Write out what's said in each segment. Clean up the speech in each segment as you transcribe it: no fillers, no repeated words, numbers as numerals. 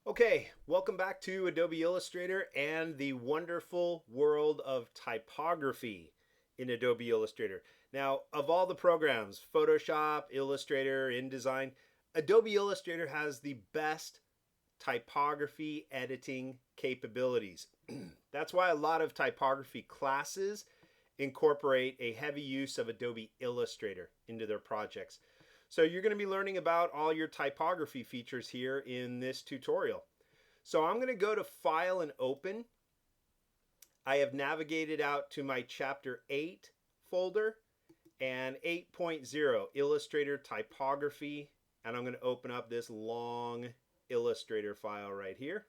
Okay, welcome back to Adobe Illustrator and the wonderful world of typography in Adobe Illustrator. Now, of all the programs, Photoshop, Illustrator, InDesign, Adobe Illustrator has the best typography editing capabilities. That's why a lot of typography classes incorporate a heavy use of Adobe Illustrator into their projects. So you're going to be learning about all your typography features here in this tutorial. So I'm going to go to File and Open. I have navigated out to my Chapter 8 folder and 8.0 Illustrator Typography, and I'm going to open up this long Illustrator file right here.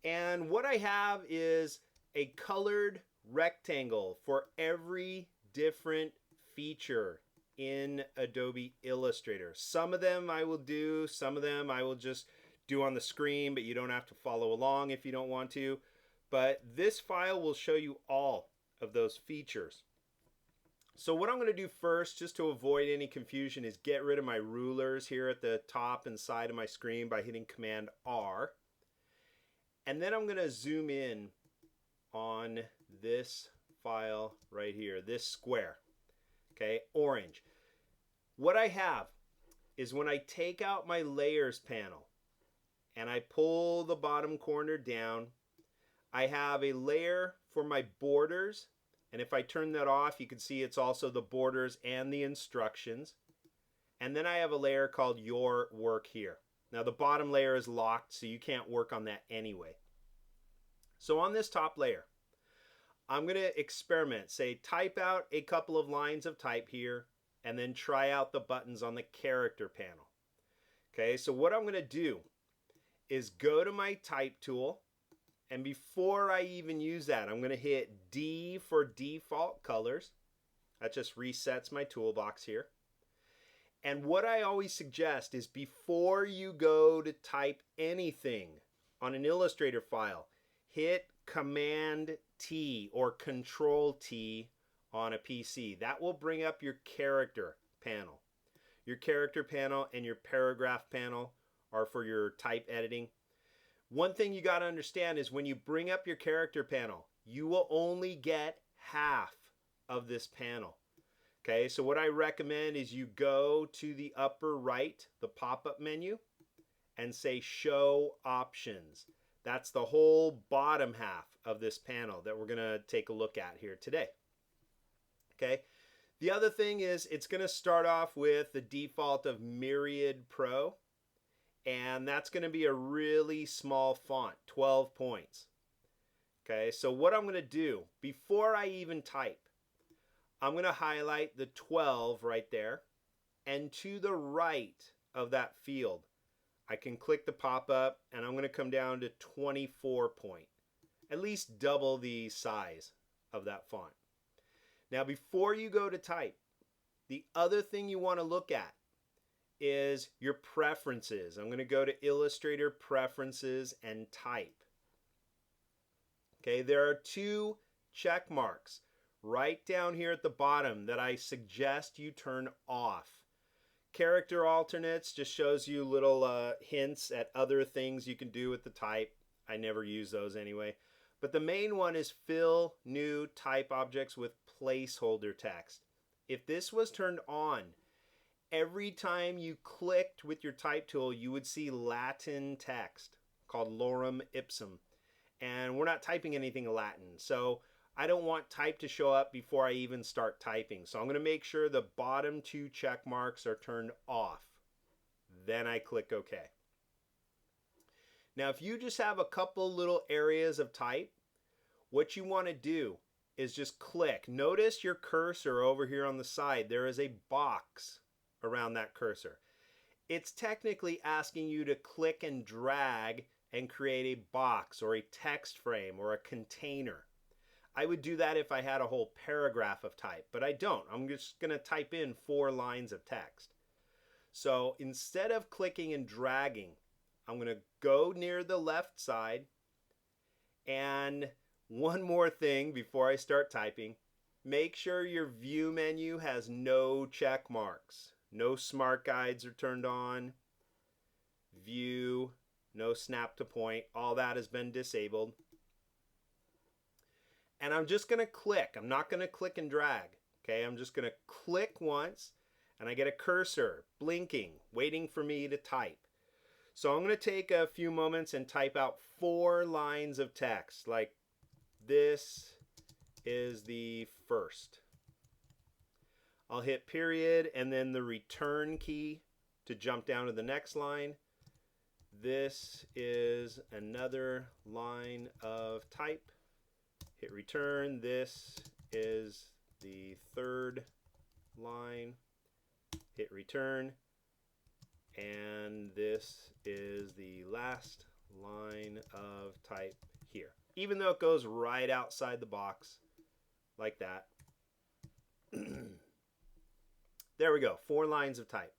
And what I have is a colored rectangle for every different feature in Adobe Illustrator. Some of them I will do, some of them I will just do on the screen, but you don't have to follow along if you don't want to. But this file will show you all of those features. So what I'm going to do first, just to avoid any confusion, is get rid of my rulers here at the top and side of my screen by hitting Command R. And then I'm going to zoom in on this file right here, this square, okay, orange. What I have is when I take out my layers panel and I pull the bottom corner down, I have a layer for my borders, and if I turn that off, you can see it's also the borders and the instructions. And then I have a layer called Your Work here. Now the bottom layer is locked, so you can't work on that anyway. So on this top layer, I'm going to experiment. Say type out a couple of lines of type here, and then try out the buttons on the character panel. Okay, so what I'm going to do is go to my type tool, and before I even use that, I'm going to hit D for default colors. That just resets my toolbox here. And what I always suggest is before you go to type anything on an Illustrator file, hit Command T or Control T on a PC. That will bring up your character panel. Your character panel and your paragraph panel are for your type editing. One thing you got to understand is when you bring up your character panel, you will only get half of this panel. Okay, so what I recommend is you go to the upper right, the pop-up menu, and say Show Options. That's the whole bottom half of this panel that we're going to take a look at here today. Okay, the other thing is it's going to start off with the default of Myriad Pro, and that's going to be a really small font, 12 points. Okay, so what I'm going to do before I even type, I'm going to highlight the 12 right there, and to the right of that field, I can click the pop-up and I'm going to come down to 24 point, at least double the size of that font. Now before you go to type, the other thing you want to look at is your preferences. I'm going to go to Illustrator Preferences and Type. Okay, there are two check marks right down here at the bottom that I suggest you turn off. Character alternates just shows you little hints at other things you can do with the type. I never use those anyway. But the main one is fill new type objects with placeholder text. If this was turned on, every time you clicked with your type tool, you would see Latin text called lorem ipsum. And we're not typing anything Latin, so I don't want type to show up before I even start typing. So I'm going to make sure the bottom two check marks are turned off. Then I click OK. Now if you just have a couple little areas of type, what you want to do is just click. Notice your cursor over here on the side. There is a box around that cursor. It's technically asking you to click and drag and create a box or a text frame or a container. I would do that if I had a whole paragraph of type, but I don't. I'm just going to type in 4 lines of text. So instead of clicking and dragging, I'm going to go near the left side. And one more thing before I start typing, make sure your view menu has no check marks. No smart guides are turned on. view, no snap to point, all that has been disabled. And I'm just going to click. I'm not going to click and drag. Okay, I'm just going to click once and I get a cursor blinking, waiting for me to type. So I'm going to take a few moments and type out 4 lines of text, like this is the first. I'll hit period and then the return key to jump down to the next line. This is another line of type. Hit return. This is the third line. Hit return. And this is the last line of type here. Even though it goes right outside the box like that. There we go, 4 lines of type.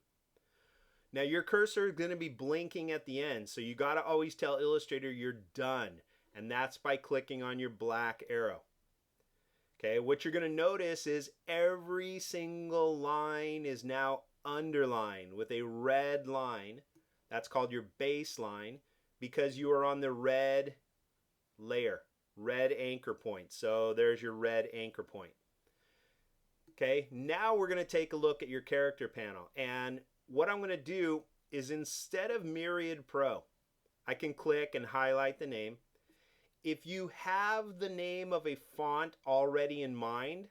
Now your cursor is going to be blinking at the end, so you got to always tell Illustrator you're done, and that's by clicking on your black arrow. Okay, what you're going to notice is every single line is now underlined with a red line. That's called your baseline because you are on the red layer, red anchor point. So there's your red anchor point. Okay, now we're going to take a look at your character panel, and what I'm going to do is instead of Myriad Pro, I can click and highlight the name. If you have the name of a font already in mind,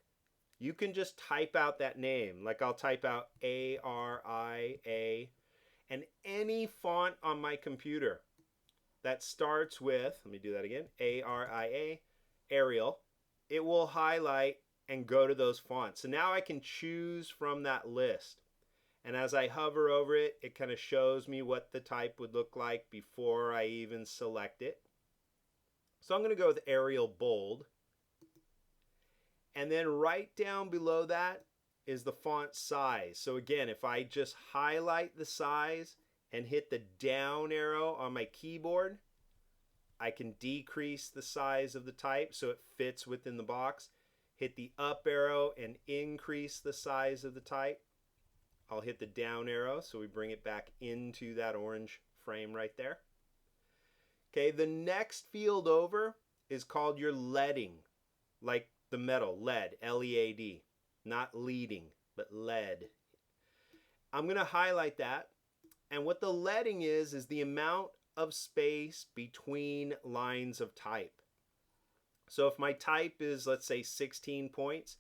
you can just type out that name. Like I'll type out ARIA, and any font on my computer that starts with, let me do that again, ARIA, Arial, it will highlight and go to those fonts. So now I can choose from that list. And as I hover over it, it kind of shows me what the type would look like before I even select it. So I'm going to go with Arial Bold. And then right down below that is the font size. So again, if I just highlight the size and hit the down arrow on my keyboard, I can decrease the size of the type so it fits within the box. Hit the up arrow and increase the size of the type. I'll hit the down arrow so we bring it back into that orange frame right there. Okay, the next field over is called your leading, like the metal, lead, L-E-A-D, not leading, but lead. I'm going to highlight that, and what the leading is the amount of space between lines of type. So if my type is, let's say, 16 points,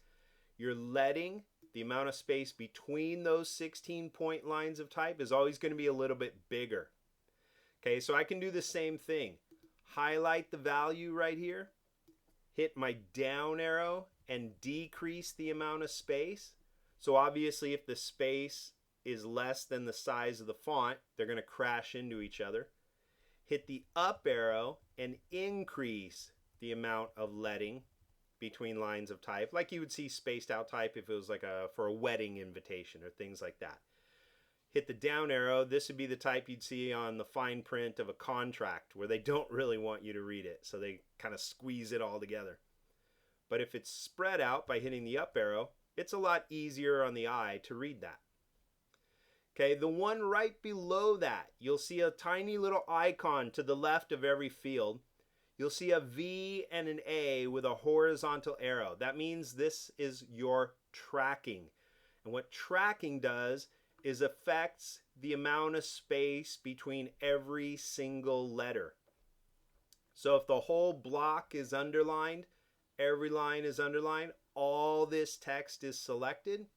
your leading, the amount of space between those 16-point lines of type, is always going to be a little bit bigger. Okay, so I can do the same thing. Highlight the value right here, hit my down arrow, and decrease the amount of space. So obviously if the space is less than the size of the font, they're going to crash into each other. Hit the up arrow and increase the amount of leading between lines of type, like you would see spaced out type if it was like for a wedding invitation or things like that. Hit the down arrow. This would be the type you'd see on the fine print of a contract where they don't really want you to read it, so they kind of squeeze it all together. But if it's spread out by hitting the up arrow, it's a lot easier on the eye to read that. Okay, the one right below that, you'll see a tiny little icon to the left of every field. You'll see a V and an A with a horizontal arrow. That means this is your tracking. And what tracking does is affects the amount of space between every single letter. So if the whole block is underlined, every line is underlined, all this text is selected,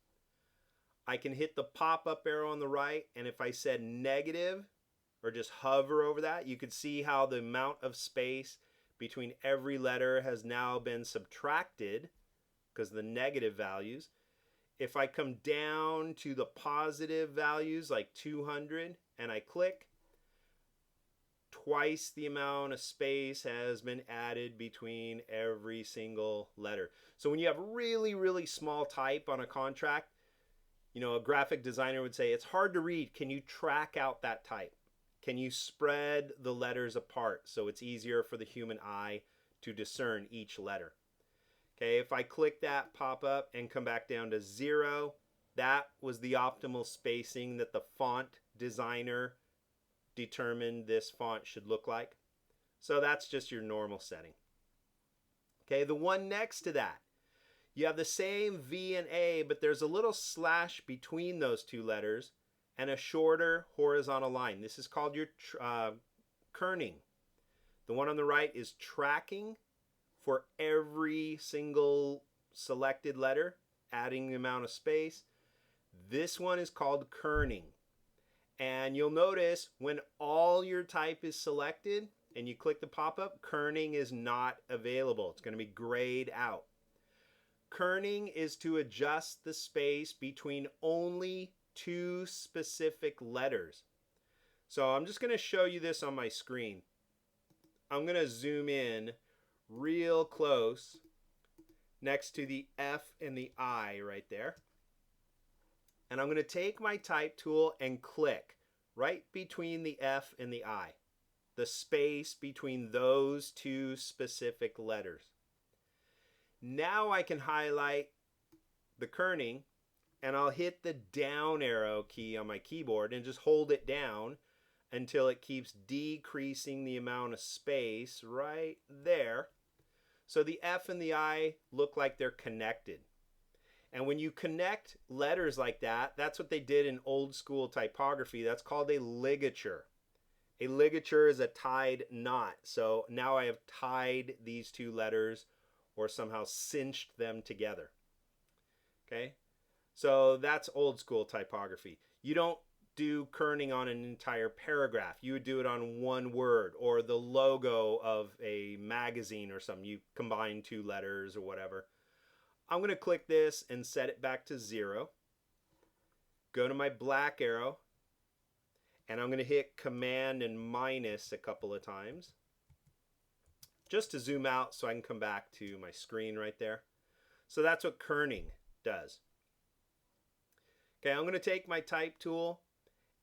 I can hit the pop-up arrow on the right, and if I said negative, or just hover over that, you could see how the amount of space between every letter has now been subtracted because of the negative values. If I come down to the positive values like 200 and I click, twice the amount of space has been added between every single letter. So when you have really, really small type on a contract, you know, a graphic designer would say, it's hard to read. Can you track out that type? Can you spread the letters apart so it's easier for the human eye to discern each letter? Okay, if I click that pop up and come back down to 0, that was the optimal spacing that the font designer determined this font should look like. So that's just your normal setting. Okay, the one next to that, you have the same V and A, but there's a little slash between those two letters and a shorter horizontal line. This is called your kerning. The one on the right is tracking for every single selected letter, adding the amount of space. This one is called kerning. And you'll notice when all your type is selected and you click the pop-up, kerning is not available. It's going to be grayed out. Kerning is to adjust the space between only two specific letters. So I'm just going to show you this on my screen. I'm going to zoom in real close next to the F and the I right there. And I'm going to take my type tool and click right between the F and the I, the space between those two specific letters. Now I can highlight the kerning, and I'll hit the down arrow key on my keyboard and just hold it down until it keeps decreasing the amount of space right there. So the F and the I look like they're connected. And when you connect letters like that, that's what they did in old school typography. That's called a ligature. A ligature is a tied knot. So now I have tied these two letters or somehow cinched them together. Okay? So that's old school typography. You don't do kerning on an entire paragraph. You would do it on one word or the logo of a magazine or something. You combine two letters or whatever. I'm going to click this and set it back to 0. Go to my black arrow, and I'm going to hit Command and minus a couple of times just to zoom out so I can come back to my screen right there. So that's what kerning does. Okay, I'm going to take my type tool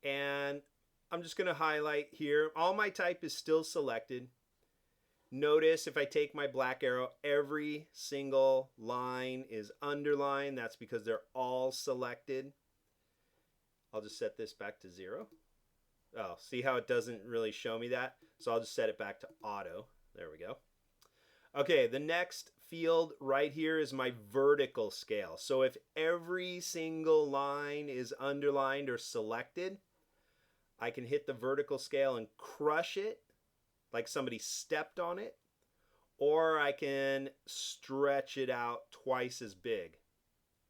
and I'm just going to highlight here. All my type is still selected. Notice if I take my black arrow, every single line is underlined. That's because they're all selected. I'll just set this back to 0. Oh, see how it doesn't really show me that? So I'll just set it back to auto. There we go. Okay, the next field right here is my vertical scale. So if every single line is underlined or selected, I can hit the vertical scale and crush it like somebody stepped on it, or I can stretch it out twice as big,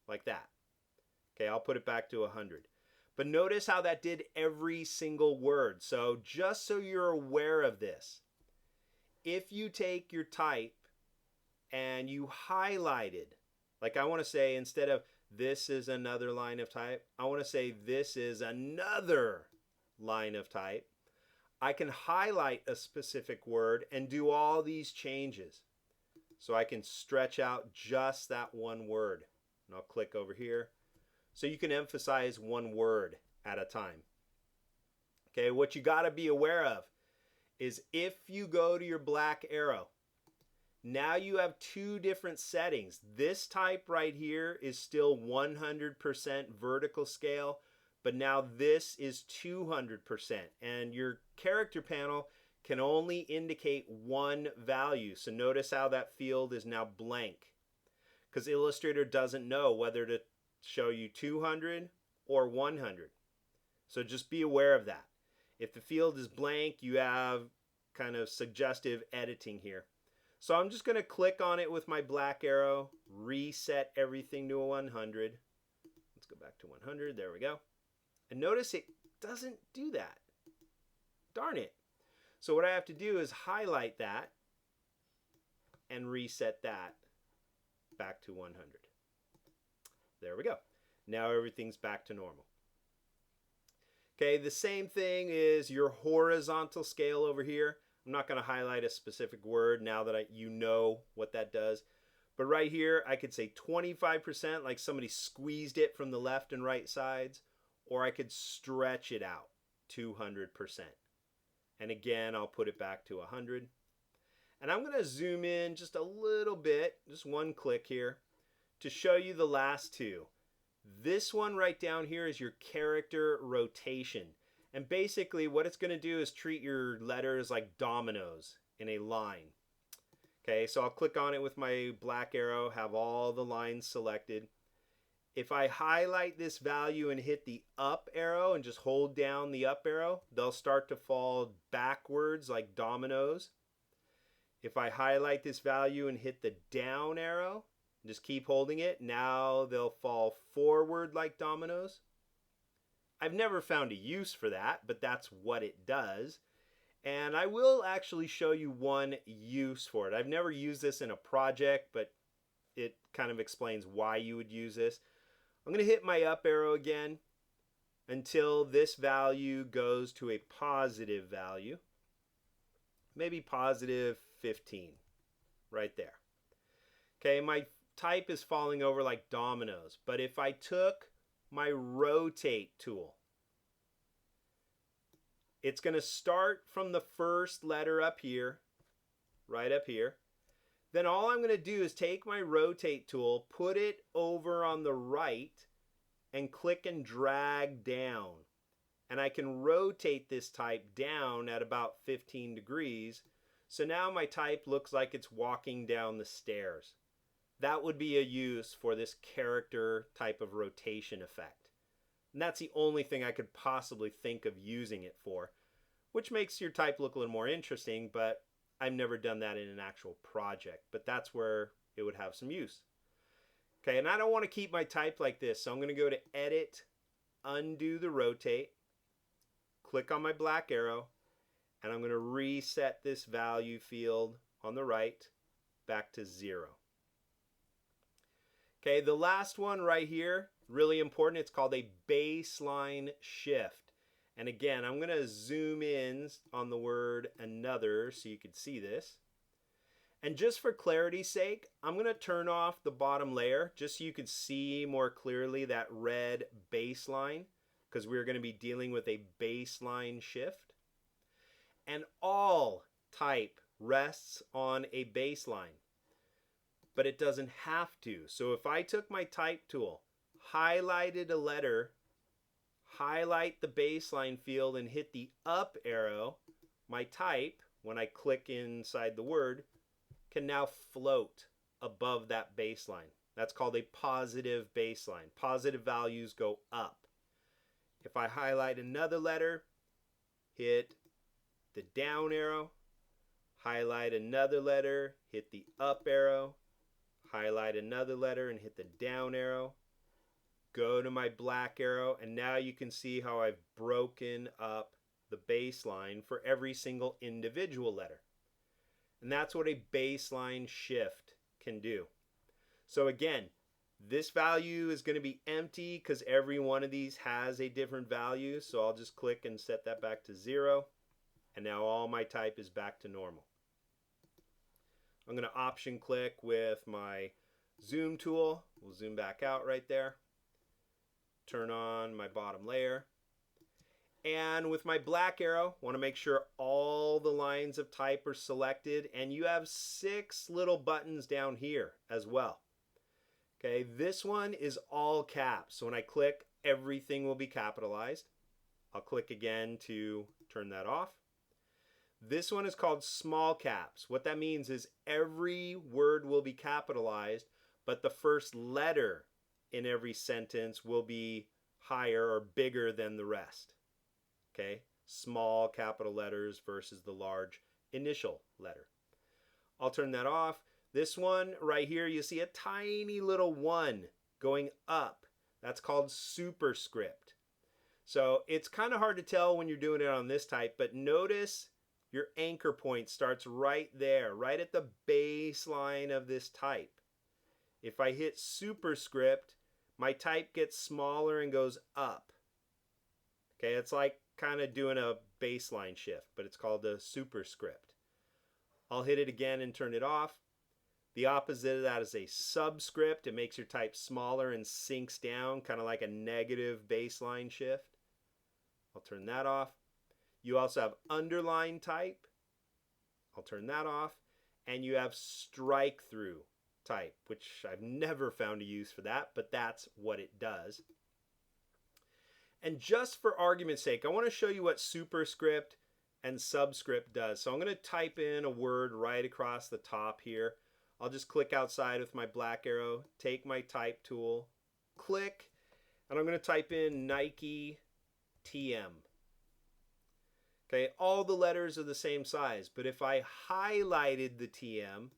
like that. Okay, I'll put it back to 100. But notice how that did every single word. So just so you're aware of this, if you take your type and you highlight it, like I want to say instead of this is another line of type, I want to say this is another line of type. I can highlight a specific word and do all these changes. So I can stretch out just that one word. And I'll click over here. So you can emphasize one word at a time. Okay, what you got to be aware of is if you go to your black arrow, now you have two different settings. This type right here is still 100% vertical scale, but now this is 200%, and your character panel can only indicate one value. So notice how that field is now blank, because Illustrator doesn't know whether to show you 200 or 100. So just be aware of that. If the field is blank, you have kind of suggestive editing here. So I'm just going to click on it with my black arrow, reset everything to a 100. Let's go back to 100. There we go. And notice it doesn't do that. Darn it. So what I have to do is highlight that and reset that back to 100. There we go. Now everything's back to normal. Okay, the same thing is your horizontal scale over here. I'm not going to highlight a specific word now that you know what that does. But right here, I could say 25%, like somebody squeezed it from the left and right sides. Or I could stretch it out 200%. And again, I'll put it back to 100. And I'm going to zoom in just a little bit, just one click here, to show you the last two. This one right down here is your character rotation. And basically what it's going to do is treat your letters like dominoes in a line. Okay, so I'll click on it with my black arrow, have all the lines selected. If I highlight this value and hit the up arrow and just hold down the up arrow, they'll start to fall backwards like dominoes. If I highlight this value and hit the down arrow, just keep holding it, now they'll fall forward like dominoes. I've never found a use for that, but that's what it does. And I will actually show you one use for it. I've never used this in a project, but it kind of explains why you would use this. I'm going to hit my up arrow again until this value goes to a positive value. Maybe positive 15, right there. Okay, my type is falling over like dominoes, but if I took my rotate tool, it's going to start from the first letter up here, right up here. Then all I'm going to do is take my rotate tool, put it over on the right, and click and drag down. And I can rotate this type down at about 15 degrees. So now my type looks like it's walking down the stairs. That would be a use for this character type of rotation effect. And that's the only thing I could possibly think of using it for, which makes your type look a little more interesting, but I've never done that in an actual project. But that's where it would have some use. Okay, and I don't want to keep my type like this, so I'm going to go to Edit, Undo the Rotate, click on my black arrow, and I'm going to reset this value field on the right back to 0. Okay, the last one right here, really important. It's called a baseline shift. And again, I'm going to zoom in on the word another so you can see this. And just for clarity's sake, I'm going to turn off the bottom layer just so you can see more clearly that red baseline, because we're going to be dealing with a baseline shift. And all type rests on a baseline, but it doesn't have to. So if I took my type tool, highlighted a letter, highlight the baseline field, and hit the up arrow, my type, when I click inside the word, can now float above that baseline. That's called a positive baseline. Positive values go up. If I highlight another letter, hit the down arrow, highlight another letter, hit the up arrow, highlight another letter and hit the down arrow, go to my black arrow, and now you can see how I've broken up the baseline for every single individual letter. And that's what a baseline shift can do. So again, this value is going to be empty because every one of these has a different value. So I'll just click and set that back to 0. And now all my type is back to normal. I'm going to option click with my zoom tool. We'll zoom back out right there. Turn on my bottom layer. And with my black arrow, I want to make sure all the lines of type are selected, and you have 6 little buttons down here as well. Okay, this one is all caps. So when I click, everything will be capitalized. I'll click again to turn that off. This one is called small caps. What that means is every word will be capitalized, but the first letter in every sentence will be higher or bigger than the rest. Okay, small capital letters versus the large initial letter. I'll turn that off. This one right here, you see a tiny little 1 going up. That's called superscript. So it's kind of hard to tell when you're doing it on this type, but notice your anchor point starts right there, right at the baseline of this type. If I hit superscript, my type gets smaller and goes up. Okay, it's like kind of doing a baseline shift, but it's called a superscript. I'll hit it again and turn it off. The opposite of that is a subscript. It makes your type smaller and sinks down, kind of like a negative baseline shift. I'll turn that off. You also have Underline Type. I'll turn that off. And you have Strikethrough Type, which I've never found a use for that, but that's what it does. And just for argument's sake, I want to show you what superscript and subscript does. So I'm going to type in a word right across the top here. I'll just click outside with my black arrow, take my type tool, click, and I'm going to type in Nike TM. Okay, all the letters are the same size, but if I highlighted the TM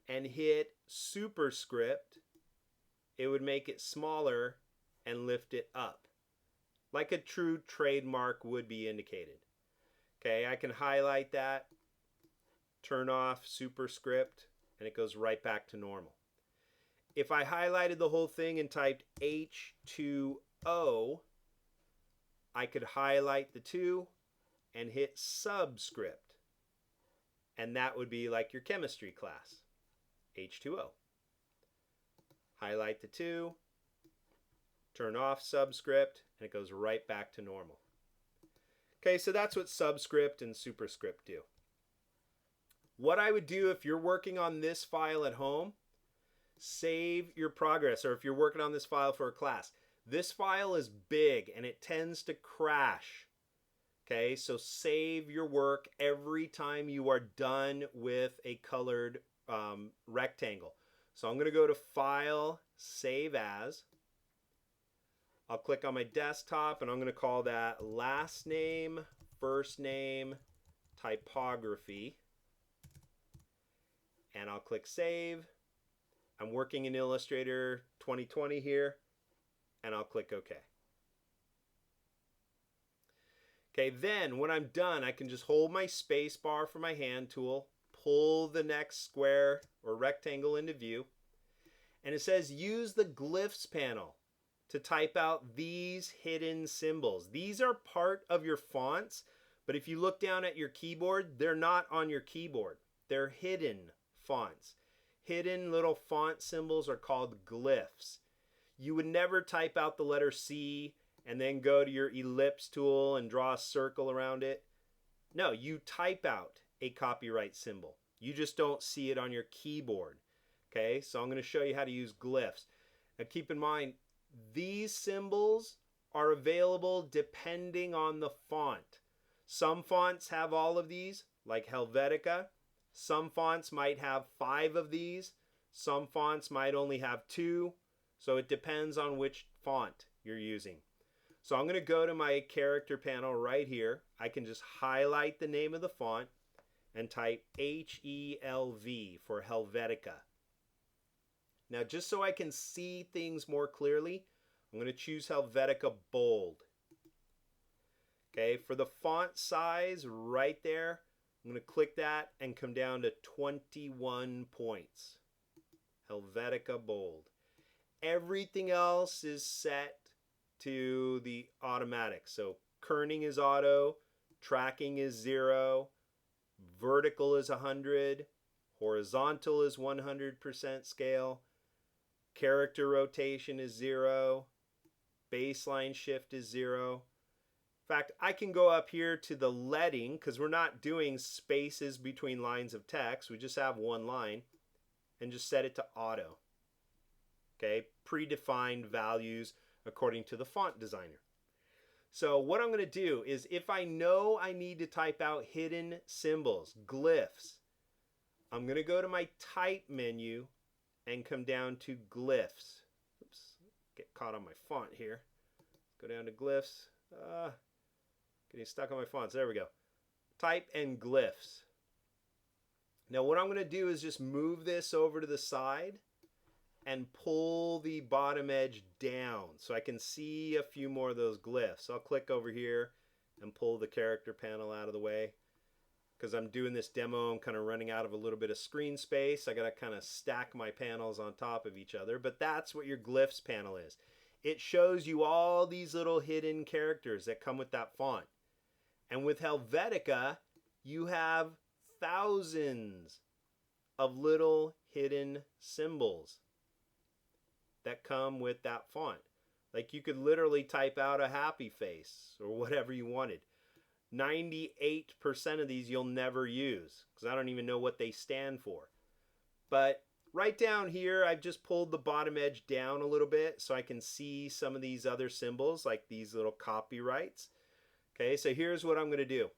and hit superscript, it would make it smaller and lift it up, like a true trademark would be indicated. Okay, I can highlight that, turn off superscript, and it goes right back to normal. If I highlighted the whole thing and typed H2O, I could highlight the 2 and hit subscript. And that would be like your chemistry class, H2O. Highlight the 2, turn off subscript, and it goes right back to normal. Okay, so that's what subscript and superscript do. What I would do if you're working on this file at home, save your progress, or if you're working on this file for a class. This file is big and it tends to crash. Okay, so save your work every time you are done with a colored rectangle. So I'm going to go to File, Save As. I'll click on my desktop and I'm going to call that last name, first name, typography. And I'll click Save. I'm working in Illustrator 2020 here, and I'll click OK. Okay, then when I'm done, I can just hold my space bar for my hand tool, pull the next square or rectangle into view, and it says use the Glyphs panel to type out these hidden symbols. These are part of your fonts, but if you look down at your keyboard, they're not on your keyboard. They're hidden fonts. Hidden little font symbols are called glyphs. You would never type out the letter C and then go to your ellipse tool and draw a circle around it. No, you type out a copyright symbol. You just don't see it on your keyboard. Okay, so I'm going to show you how to use glyphs. Now keep in mind, these symbols are available depending on the font. Some fonts have all of these, like Helvetica. Some fonts might have 5 of these. Some fonts might only have 2. So it depends on which font you're using. So I'm going to go to my character panel right here. I can just highlight the name of the font and type HELV for Helvetica. Now just so I can see things more clearly, I'm going to choose Helvetica Bold. Okay, for the font size right there, I'm going to click that and come down to 21 points. Helvetica Bold. Everything else is set to the automatic. So kerning is auto, tracking is 0, vertical is 100, horizontal is 100% scale, character rotation is 0, baseline shift is 0. In fact, I can go up here to the leading, because we're not doing spaces between lines of text. We just have one line, and just set it to auto. Okay, predefined values according to the font designer. So what I'm going to do is, if I know I need to type out hidden symbols, glyphs, I'm going to go to my type menu and come down to glyphs. Oops, get caught on my font here. Go down to glyphs. Getting stuck on my fonts. There we go. Type and glyphs. Now what I'm going to do is just move this over to the side and pull the bottom edge down so I can see a few more of those glyphs. I'll click over here and pull the character panel out of the way. Because I'm doing this demo, I'm kind of running out of a little bit of screen space. I got to kind of stack my panels on top of each other. But that's what your Glyphs panel is. It shows you all these little hidden characters that come with that font. And with Helvetica, you have thousands of little hidden symbols that come with that font. Like you could literally type out a happy face or whatever you wanted. 98% of these you'll never use because I don't even know what they stand for. But right down here, I've just pulled the bottom edge down a little bit so I can see some of these other symbols, like these little copyrights. Okay, so here's what I'm going to do.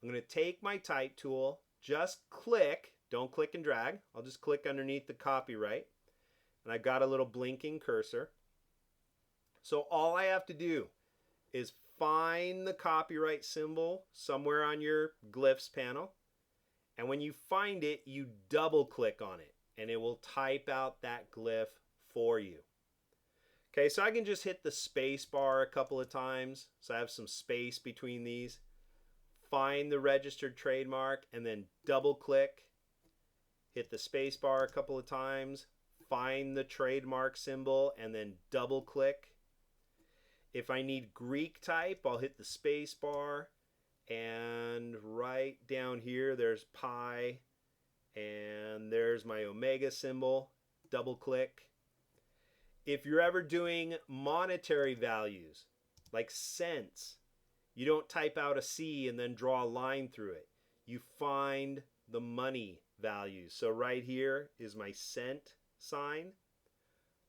I'm going to take my type tool, just click, don't click and drag. I'll just click underneath the copyright. And I've got a little blinking cursor. So all I have to do is find the copyright symbol somewhere on your Glyphs panel. And when you find it, you double click on it and it will type out that glyph for you. Okay, so I can just hit the space bar a couple of times. So I have some space between these. Find the registered trademark and then double click. Hit the space bar a couple of times. Find the trademark symbol and then double click. If I need Greek type, I'll hit the space bar, and right down here there's pi, and there's my omega symbol. Double click. If you're ever doing monetary values like cents, you don't type out a C and then draw a line through it. You find the money values. So right here is my cent sign.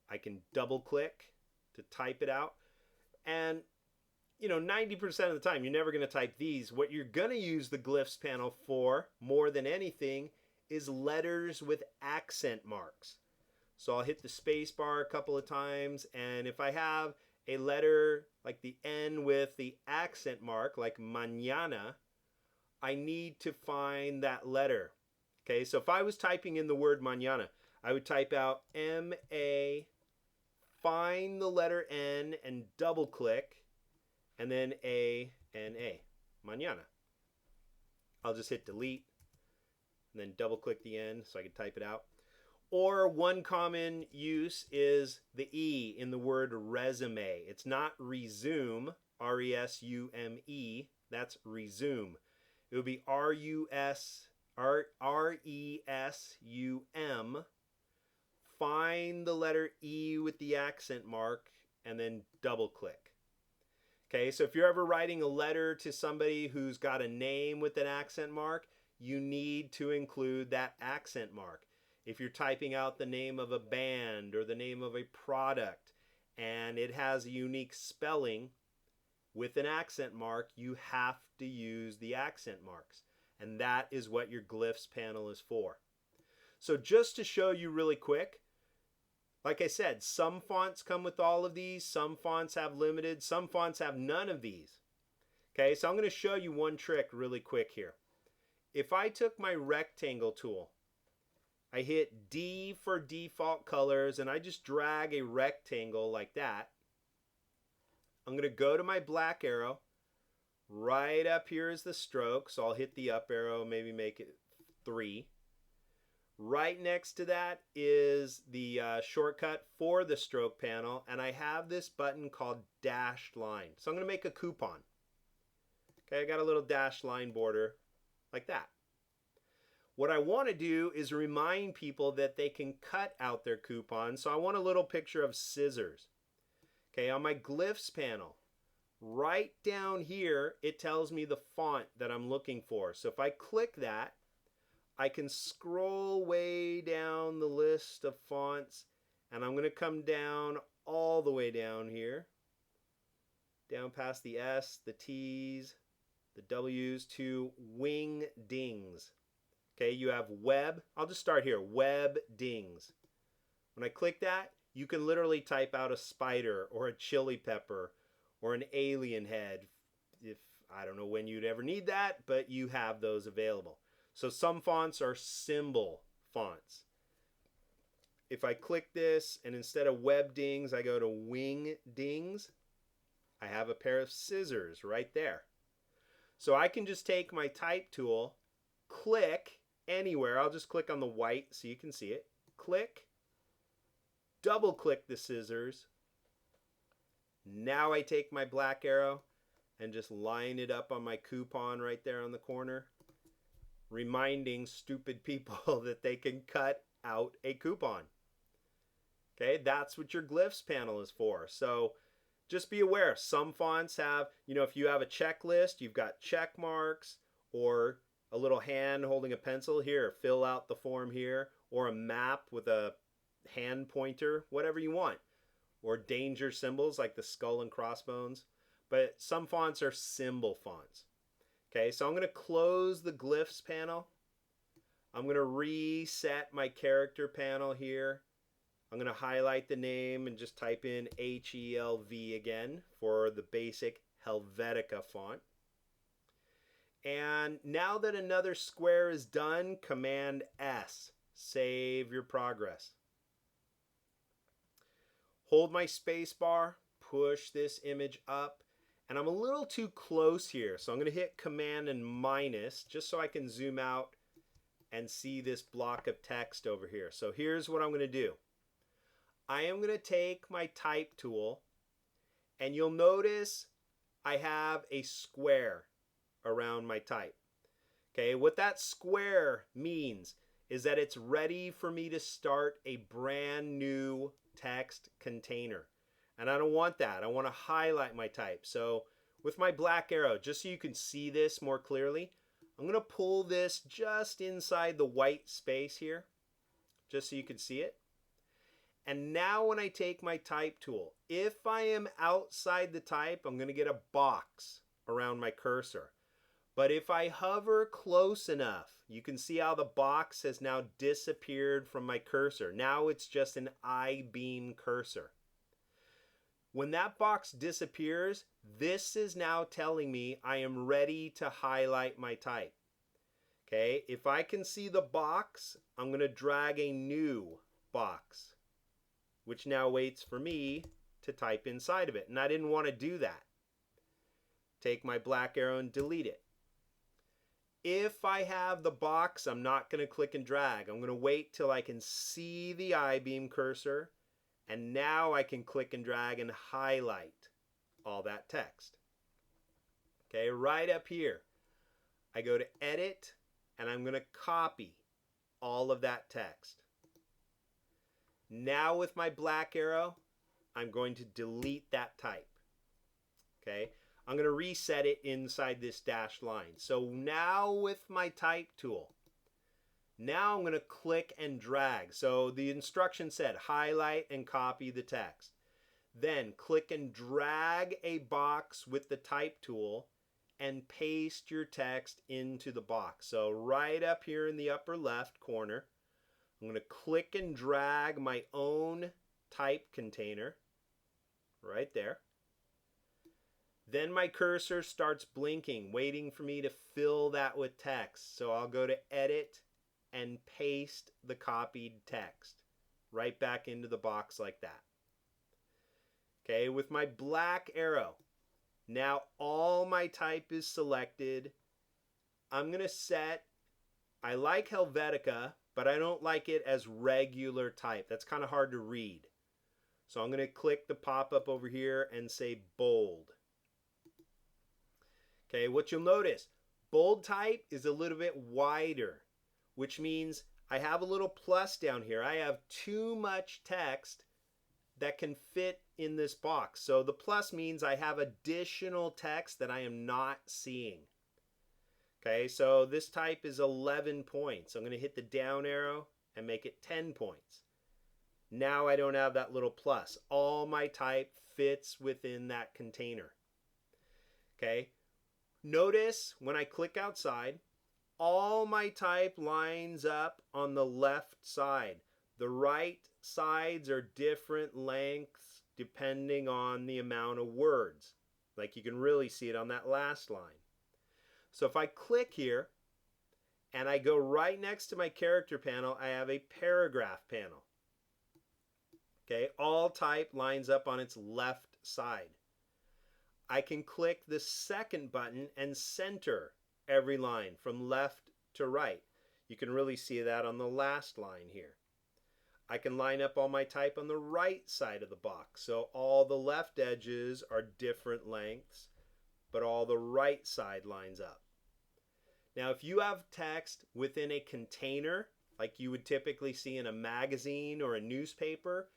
I can double click to type it out. And 90% of the time, you're never going to type these. What you're going to use the Glyphs panel for, more than anything, is letters with accent marks. So I'll hit the space bar a couple of times, and if I have a letter like the N with the accent mark, like mañana, I need to find that letter. Okay, so if I was typing in the word mañana, I would type out M-A, find the letter N and double click, and then A-N-A, mañana. I'll just hit delete and then double click the N so I can type it out. Or one common use is the E in the word resume. It's not resume, R-E-S-U-M-E, that's resume. It would be R-E-S-U-M. Find the letter E with the accent mark and then double click. Okay, so if you're ever writing a letter to somebody who's got a name with an accent mark, you need to include that accent mark. If you're typing out the name of a band or the name of a product and it has a unique spelling with an accent mark, you have to use the accent marks. And that is what your Glyphs panel is for. So just to show you really quick, like I said, some fonts come with all of these, some fonts have limited, some fonts have none of these. Okay, so I'm going to show you one trick really quick here. If I took my rectangle tool, I hit D for default colors, and I just drag a rectangle like that. I'm going to go to my black arrow. Right up here is the stroke, so I'll hit the up arrow, maybe make it 3. Right next to that is the shortcut for the stroke panel, and I have this button called dashed line. So I'm going to make a coupon. Okay, I got a little dashed line border like that. What I want to do is remind people that they can cut out their coupon, so I want a little picture of scissors. Okay, on my Glyphs panel, right down here, it tells me the font that I'm looking for. So if I click that, I can scroll way down the list of fonts, and I'm going to come down all the way down here, down past the S, the T's, the W's to wingdings. Okay, you have web. I'll just start here, webdings. When I click that, you can literally type out a spider or a chili pepper or an alien head. If I don't know when you'd ever need that, but you have those available. So some fonts are symbol fonts. If I click this and instead of webdings, I go to wingdings, I have a pair of scissors right there. So I can just take my type tool, click anywhere. I'll just click on the white so you can see it. Click, double click the scissors. Now I take my black arrow and just line it up on my coupon right there on the corner, reminding stupid people that they can cut out a coupon. Okay, that's what your Glyphs panel is for. So just be aware, some fonts have, if you have a checklist, you've got check marks, or a little hand holding a pencil, here, fill out the form here, or a map with a hand pointer, whatever you want, or danger symbols like the skull and crossbones. But some fonts are symbol fonts. Okay, so I'm going to close the Glyphs panel. I'm going to reset my character panel here. I'm going to highlight the name and just type in HELV again for the basic Helvetica font. And now that another square is done, Command S, save your progress. Hold my space bar, push this image up, and I'm a little too close here, so I'm going to hit Command and minus just so I can zoom out and see this block of text over here. So here's what I'm going to do. I am going to take my type tool, and you'll notice I have a square around my type. Okay, what that square means is that it's ready for me to start a brand new text container. And I don't want that. I want to highlight my type. So with my black arrow, just so you can see this more clearly, I'm going to pull this just inside the white space here, just so you can see it. And now when I take my type tool, if I am outside the type, I'm going to get a box around my cursor. But if I hover close enough, you can see how the box has now disappeared from my cursor. Now it's just an I-beam cursor. When that box disappears, this is now telling me I am ready to highlight my type. Okay, if I can see the box, I'm going to drag a new box, which now waits for me to type inside of it. And I didn't want to do that. Take my black arrow and delete it. If I have the box, I'm not going to click and drag. I'm going to wait till I can see the I-beam cursor, and now I can click and drag and highlight all that text. Okay, right up here, I go to Edit, and I'm going to copy all of that text. Now with my black arrow, I'm going to delete that type. Okay, I'm going to reset it inside this dashed line. So now with my type tool, now I'm going to click and drag. So the instruction said highlight and copy the text. Then click and drag a box with the type tool and paste your text into the box. So right up here in the upper left corner, I'm going to click and drag my own type container right there. Then my cursor starts blinking, waiting for me to fill that with text. So I'll go to Edit and paste the copied text right back into the box like that. Okay, with my black arrow, now all my type is selected. I'm going to set, I like Helvetica, but I don't like it as regular type. That's kind of hard to read. So I'm going to click the pop-up over here and say bold. Okay, what you'll notice, bold type is a little bit wider, which means I have a little plus down here. I have too much text that can fit in this box. So the plus means I have additional text that I am not seeing. Okay, so this type is 11 points. I'm going to hit the down arrow and make it 10 points. Now I don't have that little plus. All my type fits within that container. Okay, notice when I click outside, all my type lines up on the left side. The right sides are different lengths depending on the amount of words. Like you can really see it on that last line. So if I click here and I go right next to my character panel, I have a paragraph panel. Okay, all type lines up on its left side. I can click the second button and center every line from left to right. You can really see that on the last line here. I can line up all my type on the right side of the box. So all the left edges are different lengths, but all the right side lines up. Now, if you have text within a container, like you would typically see in a magazine or a newspaper,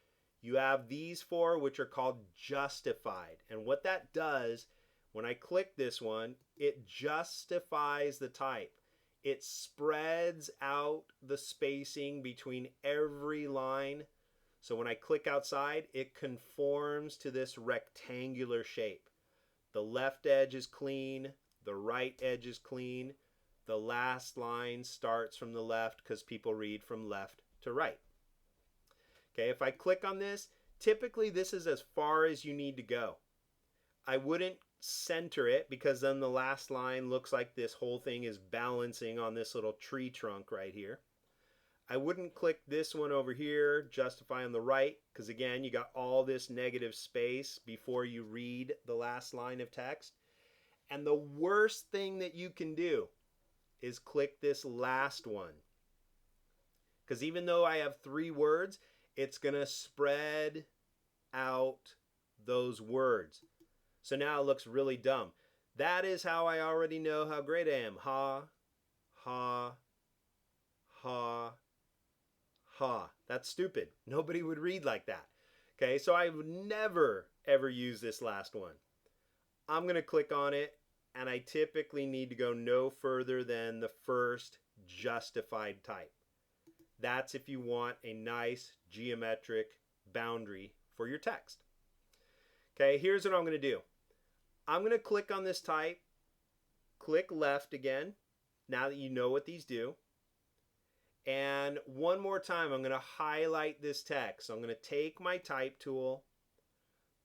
you have these four, which are called justified. And what that does, when I click this one, it justifies the type. it spreads out the spacing between every line. So when I click outside, it conforms to this rectangular shape. The left edge is clean, the right edge is clean. The last line starts from the left because people read from left to right. Okay, if I click on this, typically this is as far as you need to go. I wouldn't center it because then the last line looks like this whole thing is balancing on this little tree trunk right here. I wouldn't click this one over here, justify on the right, because again, you got all this negative space before you read the last line of text. And the worst thing that you can do is click this last one. Because even though I have 3 words, it's going to spread out those words. So now it looks really dumb. That is how I already know how great I am. Ha, ha, ha, ha. That's stupid. Nobody would read like that. Okay, so I would never ever use this last one. I'm going to click on it, and I typically need to go no further than the first justified type. That's if you want a nice geometric boundary for your text. Okay, here's what I'm going to do. I'm going to click on this type, click left again, now that you know what these do. And one more time, I'm going to highlight this text. So I'm going to take my type tool,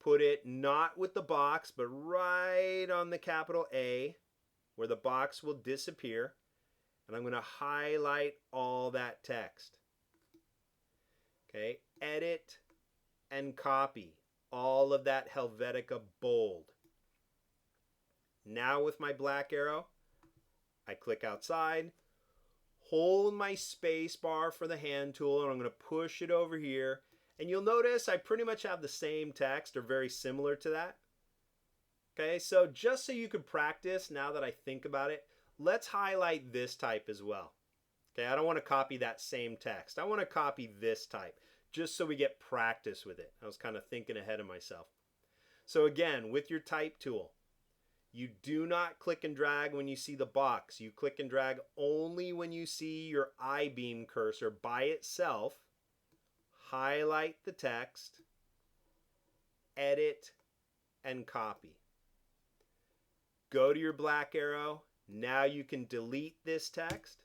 put it not with the box, but right on the capital A, where the box will disappear. And I'm going to highlight all that text. Okay, edit and copy all of that Helvetica bold. Now with my black arrow, I click outside, hold my space bar for the hand tool, and I'm going to push it over here. And you'll notice I pretty much have the same text or very similar to that. Okay, so just so you can practice, now that I think about it, let's highlight this type as well. Okay, I don't want to copy that same text. I want to copy this type just so we get practice with it. I was kind of thinking ahead of myself. So again, with your type tool, you do not click and drag when you see the box. You click and drag only when you see your I-beam cursor by itself. Highlight the text, edit, and copy. Go to your black arrow. Now you can delete this text.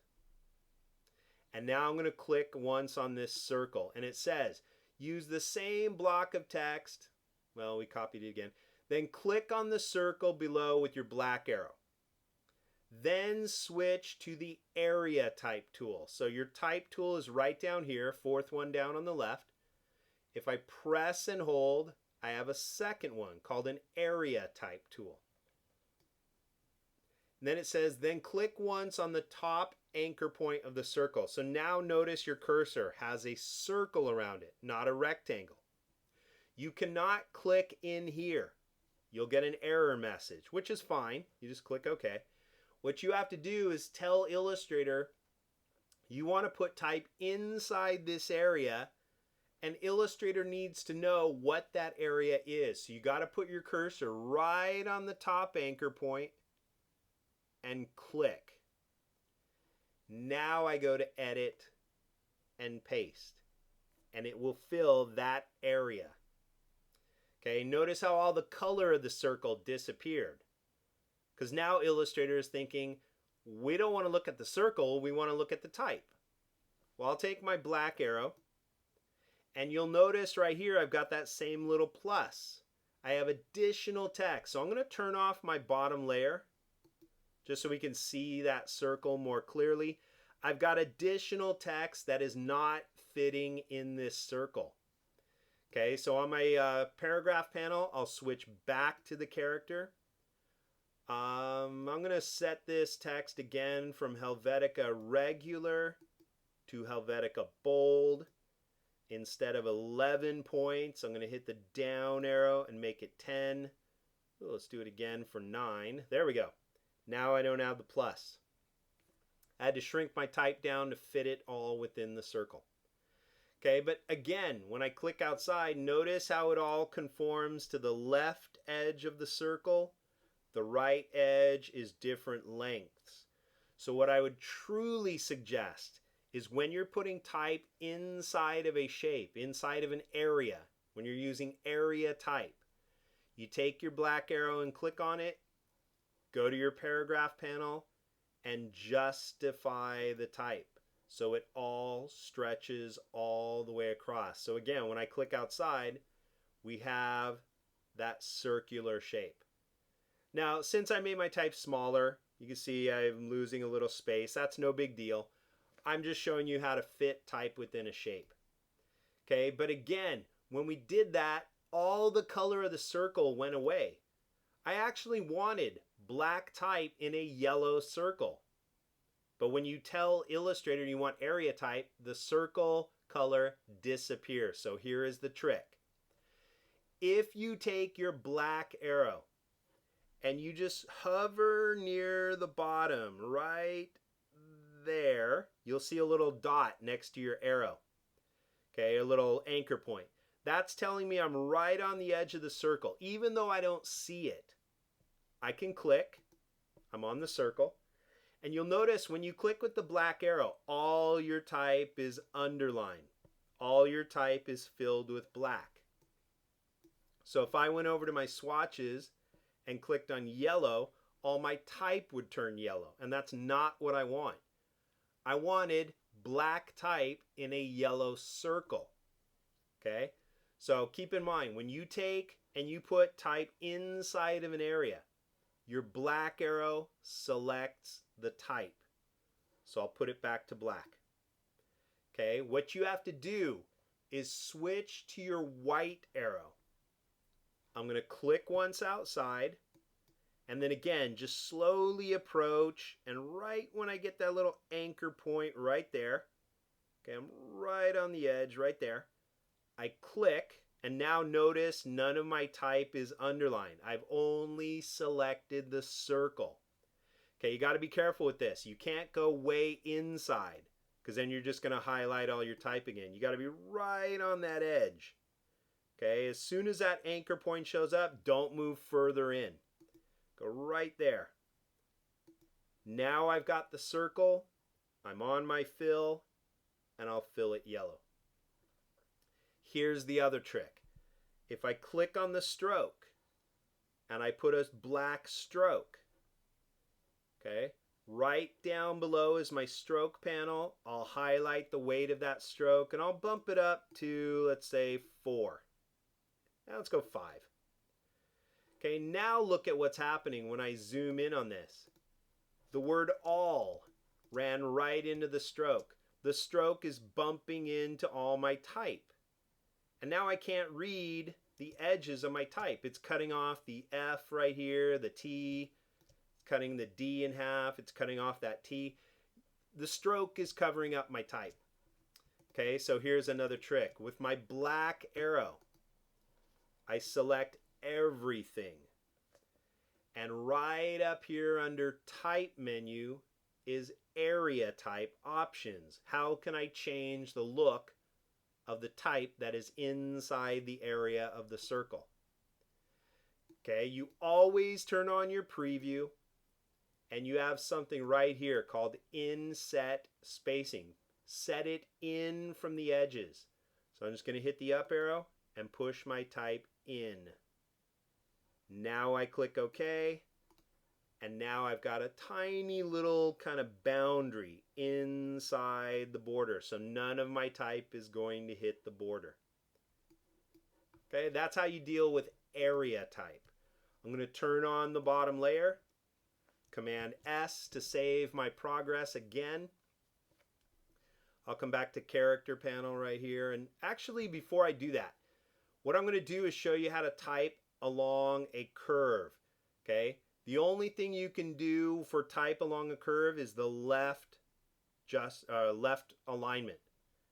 And now I'm going to click once on this circle. And it says, use the same block of text. Well, we copied it again. Then click on the circle below with your black arrow. Then switch to the area type tool. So your type tool is right down here, 4th one down on the left. If I press and hold, I have a second one called an area type tool. And then it says, then click once on the top anchor point of the circle. So now notice your cursor has a circle around it, not a rectangle. You cannot click in here. You'll get an error message, which is fine. You just click OK. What you have to do is tell Illustrator you want to put type inside this area, and Illustrator needs to know what that area is. So you got to put your cursor right on the top anchor point and click. Now I go to edit and paste, and it will fill that area. Okay, notice how all the color of the circle disappeared. Because now Illustrator is thinking, we don't want to look at the circle, we want to look at the type. Well, I'll take my black arrow, and you'll notice right here I've got that same little plus. I have additional text, so I'm going to turn off my bottom layer just so we can see that circle more clearly. I've got additional text that is not fitting in this circle. Okay, so on my paragraph panel, I'll switch back to the character. I'm going to set this text again from Helvetica regular to Helvetica bold. Instead of 11 points, I'm going to hit the down arrow and make it 10. Ooh, let's do it again for 9. There we go. Now I don't have the plus. I had to shrink my type down to fit it all within the circle. Okay, but again, when I click outside, notice how it all conforms to the left edge of the circle. The right edge is different lengths. So what I would truly suggest is when you're putting type inside of a shape, inside of an area, when you're using area type, you take your black arrow and click on it, go to your paragraph panel, and justify the type so it all stretches all the way across. So again, when I click outside, we have that circular shape. Now, since I made my type smaller, you can see I'm losing a little space. That's no big deal. I'm just showing you how to fit type within a shape. Okay, but again, when we did that, all the color of the circle went away. I actually wanted black type in a yellow circle. But when you tell Illustrator you want area type, the circle color disappears. So here is the trick. If you take your black arrow and you just hover near the bottom right there, you'll see a little dot next to your arrow. Okay, a little anchor point. That's telling me I'm right on the edge of the circle. Even though I don't see it, I can click. I'm on the circle. And you'll notice when you click with the black arrow, all your type is underlined. All your type is filled with black. So if I went over to my swatches and clicked on yellow, all my type would turn yellow. And that's not what I want. I wanted black type in a yellow circle. Okay? So keep in mind, when you take and you put type inside of an area, your black arrow selects the type. So I'll put it back to black. Okay, what you have to do is switch to your white arrow. I'm going to click once outside, and then again, just slowly approach, and right when I get that little anchor point right there, okay, I'm right on the edge right there, I click, and now notice none of my type is underlined. I've only selected the circle. Okay, you got to be careful with this. You can't go way inside because then you're just going to highlight all your type again. You got to be right on that edge. Okay, as soon as that anchor point shows up, don't move further in. Go right there. Now I've got the circle. I'm on my fill, and I'll fill it yellow. Here's the other trick. If I click on the stroke and I put a black stroke, okay, right down below is my stroke panel. I'll highlight the weight of that stroke and I'll bump it up to, let's say, 4. Now let's go 5. Okay, now look at what's happening when I zoom in on this. The word all ran right into the stroke. The stroke is bumping into all my type. And now I can't read the edges of my type. It's cutting off the F right here, the T, cutting the D in half. It's cutting off that T. The stroke is covering up my type. Okay, so here's another trick. With my black arrow, I select everything. And right up here under Type menu is Area Type Options. How can I change the look of the type that is inside the area of the circle? Okay, you always turn on your preview and you have something right here called Inset Spacing. Set it in from the edges. So I'm just going to hit the up arrow and push my type in. Now I click OK, and now I've got a tiny little kind of boundary inside the border, so none of my type is going to hit the border. Okay, that's how you deal with area type. I'm going to turn on the bottom layer, Command S to save my progress again. I'll come back to character panel right here, and actually before I do that, what I'm going to do is show you how to type along a curve. Okay, the only thing you can do for type along a curve is the left alignment.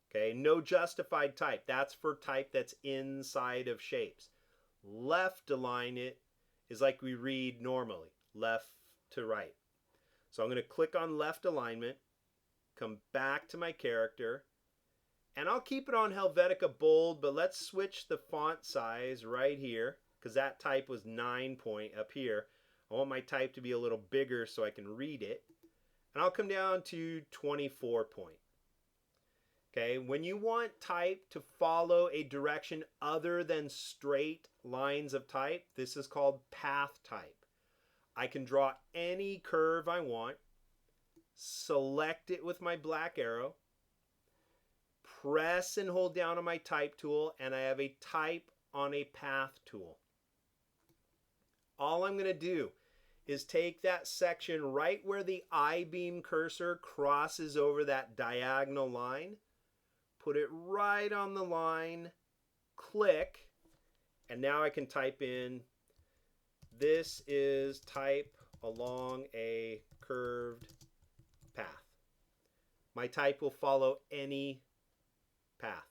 Okay, no justified type. That's for type that's inside of shapes. Left align it is like we read normally, left to right. So I'm going to click on left alignment, come back to my character, and I'll keep it on Helvetica bold, but let's switch the font size right here because that type was 9 point up here. I want my type to be a little bigger so I can read it. and I'll come down to 24 point. Okay, when you want type to follow a direction other than straight lines of type, this is called path type. I can draw any curve I want, select it with my black arrow, press and hold down on my type tool, and I have a type on a path tool. All I'm going to do is take that section right where the I-beam cursor crosses over that diagonal line, put it right on the line, click, and now I can type in, this is type along a curved path. My type will follow any path.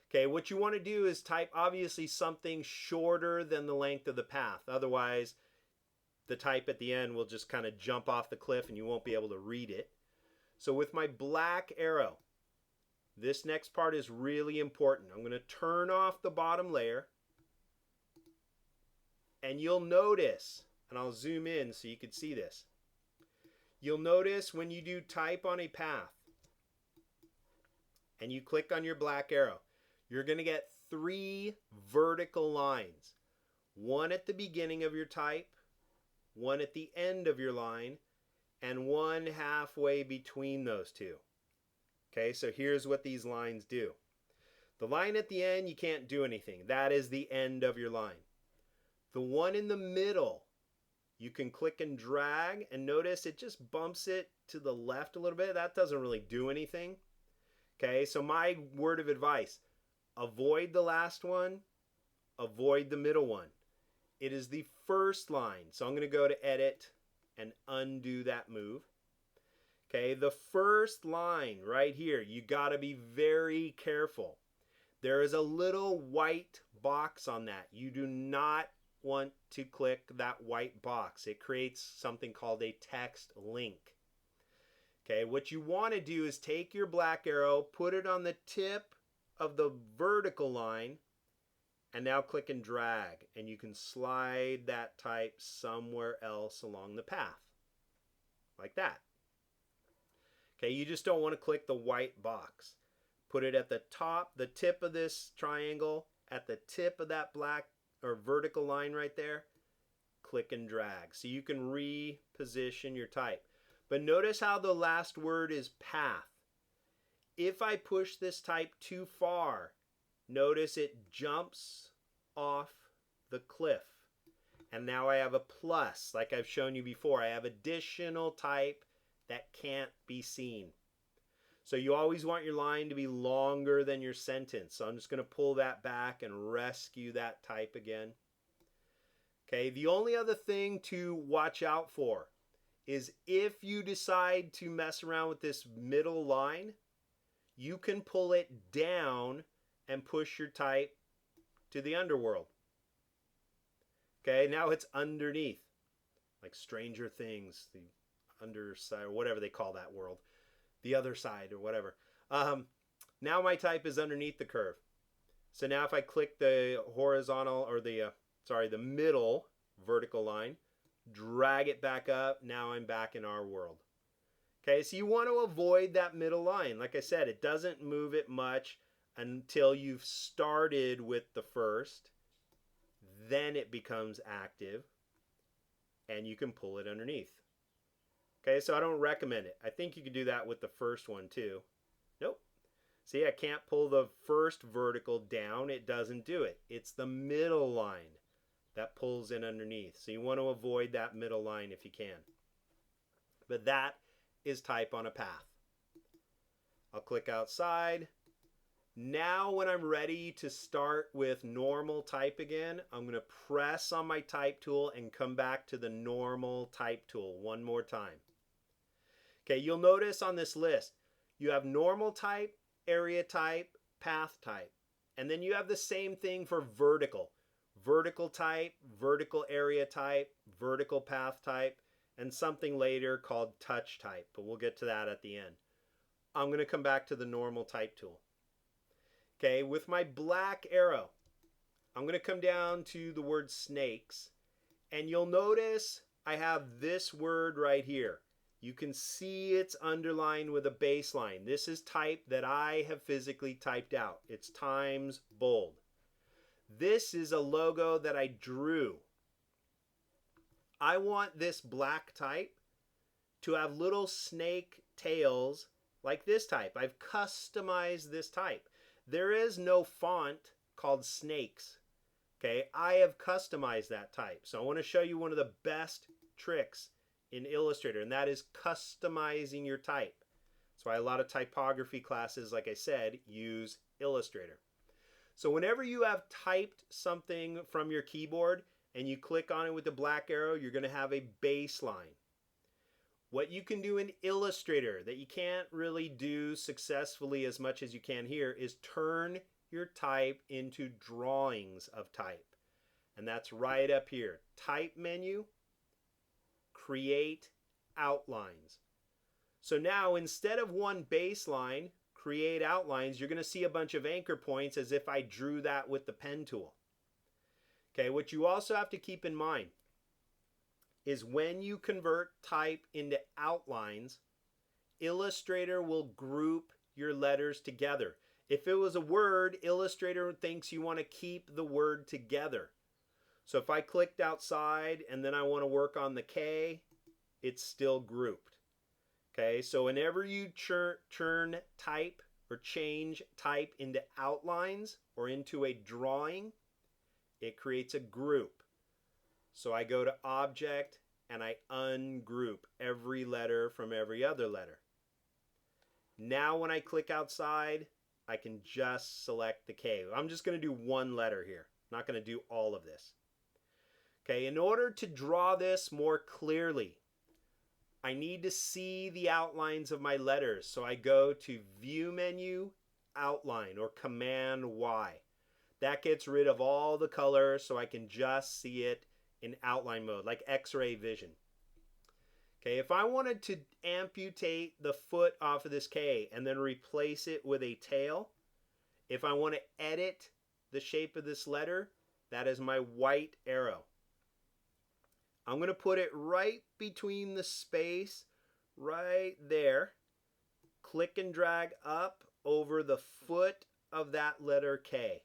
Okay, what you want to do is type obviously something shorter than the length of the path. Otherwise, the type at the end will just kind of jump off the cliff and you won't be able to read it. So with my black arrow, this next part is really important. I'm going to turn off the bottom layer, and you'll notice, and I'll zoom in so you can see this. You'll notice when you do type on a path and you click on your black arrow, you're going to get 3 vertical lines. One at the beginning of your type, one at the end of your line, and one halfway between those two. Okay, so here's what these lines do. The line at the end, you can't do anything. That is the end of your line. The one in the middle, you can click and drag, and notice it just bumps it to the left a little bit. That doesn't really do anything. Okay, so my word of advice, avoid the last one, avoid the middle one. It is the first line. So I'm going to go to Edit and undo that move. Okay, the first line right here, you got to be very careful. There is a little white box on that. You do not want to click that white box. It creates something called a text link. Okay, what you want to do is take your black arrow, put it on the tip of the vertical line, and now click and drag, and you can slide that type somewhere else along the path, like that. Okay, you just don't want to click the white box. Put it at the top, the tip of this triangle, at the tip of that black or vertical line right there. Click and drag. So you can reposition your type. But notice how the last word is path. If I push this type too far, notice it jumps off the cliff. And now I have a plus, like I've shown you before. I have additional type that can't be seen. So you always want your line to be longer than your sentence. So I'm just going to pull that back and rescue that type again. Okay, the only other thing to watch out for is if you decide to mess around with this middle line, you can pull it down and push your type to the underworld. Okay, now it's underneath, like Stranger Things, the underside, or whatever they call that world, the other side or whatever. Now my type is underneath the curve. So now if I click the horizontal or the middle vertical line, drag it back up, now I'm back in our world. Okay, so you want to avoid that middle line. Like I said, it doesn't move it much until you've started with the first. Then it becomes active and you can pull it underneath. Okay, so I don't recommend it. I think you can do that with the first one too. Nope. See, I can't pull the first vertical down. It doesn't do it. It's the middle line that pulls in underneath. So you want to avoid that middle line if you can. But that is type on a path. I'll click outside. Now when I'm ready to start with normal type again, I'm going to press on my type tool and come back to the normal type tool one more time. Okay, you'll notice on this list, you have normal type, area type, path type. And then you have the same thing for vertical. Vertical type, vertical area type, vertical path type, and something later called touch type. But we'll get to that at the end. I'm going to come back to the normal type tool. Okay, with my black arrow, I'm going to come down to the word snakes. And you'll notice I have this word right here. you can see it's underlined with a baseline. This is type that I have physically typed out. It's Times Bold. This is a logo that I drew. I want this black type to have little snake tails like this type. I've customized this type. There is no font called snakes. Okay, I have customized that type. So I want to show you one of the best tricks in Illustrator, and that is customizing your type. That's why a lot of typography classes, like I said, use Illustrator. So whenever you have typed something from your keyboard and you click on it with the black arrow, you're going to have a baseline. What you can do in Illustrator that you can't really do successfully as much as you can here is turn your type into drawings of type. And that's right up here. Type menu, create outlines. So now instead of one baseline, create outlines, you're going to see a bunch of anchor points as if I drew that with the pen tool. Okay, what you also have to keep in mind is when you convert type into outlines, Illustrator will group your letters together. If it was a word, Illustrator thinks you want to keep the word together. So if I clicked outside and then I want to work on the K, it's still grouped. Okay, so whenever you churn type or change type into outlines or into a drawing, it creates a group. So I go to Object and I ungroup every letter from every other letter. Now when I click outside, I can just select the K. I'm just going to do one letter here. I'm not going to do all of this. Okay, in order to draw this more clearly, I need to see the outlines of my letters. So I go to View menu, Outline, or Command Y. That gets rid of all the color so I can just see it in outline mode, like X-ray vision. Okay, if I wanted to amputate the foot off of this K and then replace it with a tail, if I want to edit the shape of this letter, that is my white arrow. I'm going to put it right between the space, right there. Click and drag up over the foot of that letter K.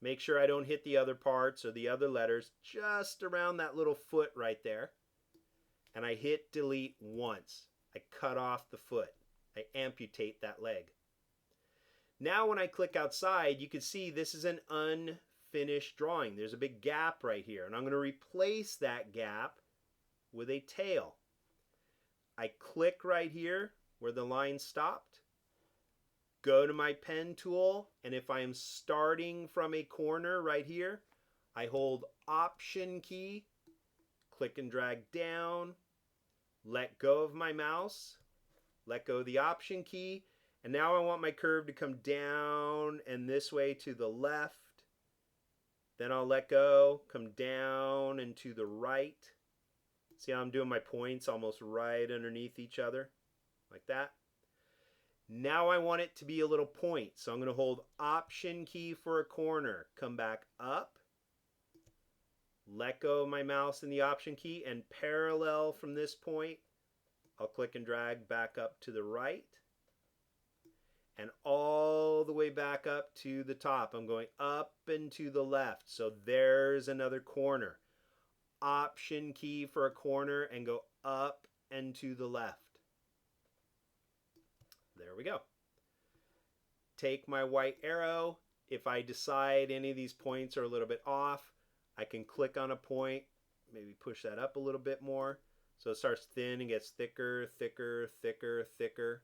Make sure I don't hit the other parts or the other letters, just around that little foot right there. And I hit delete once. I cut off the foot. I amputate that leg. Now when I click outside, you can see this is an unfinished drawing. There's a big gap right here, and I'm going to replace that gap with a tail. I click right here where the line stopped. Go to my pen tool, and if I am starting from a corner right here, I hold Option key, click and drag down, let go of my mouse, let go of the Option key, and now I want my curve to come down and this way to the left. Then I'll let go, come down and to the right. See how I'm doing my points almost right underneath each other, like that. Now I want it to be a little point, so I'm going to hold Option key for a corner, come back up, let go of my mouse and the Option key, and parallel from this point, I'll click and drag back up to the right, and all the way back up to the top. I'm going up and to the left, so there's another corner. Option key for a corner and go up and to the left. There we go. Take my white arrow. If I decide any of these points are a little bit off, I can click on a point, maybe push that up a little bit more. So it starts thin and gets thicker, thicker, thicker, thicker.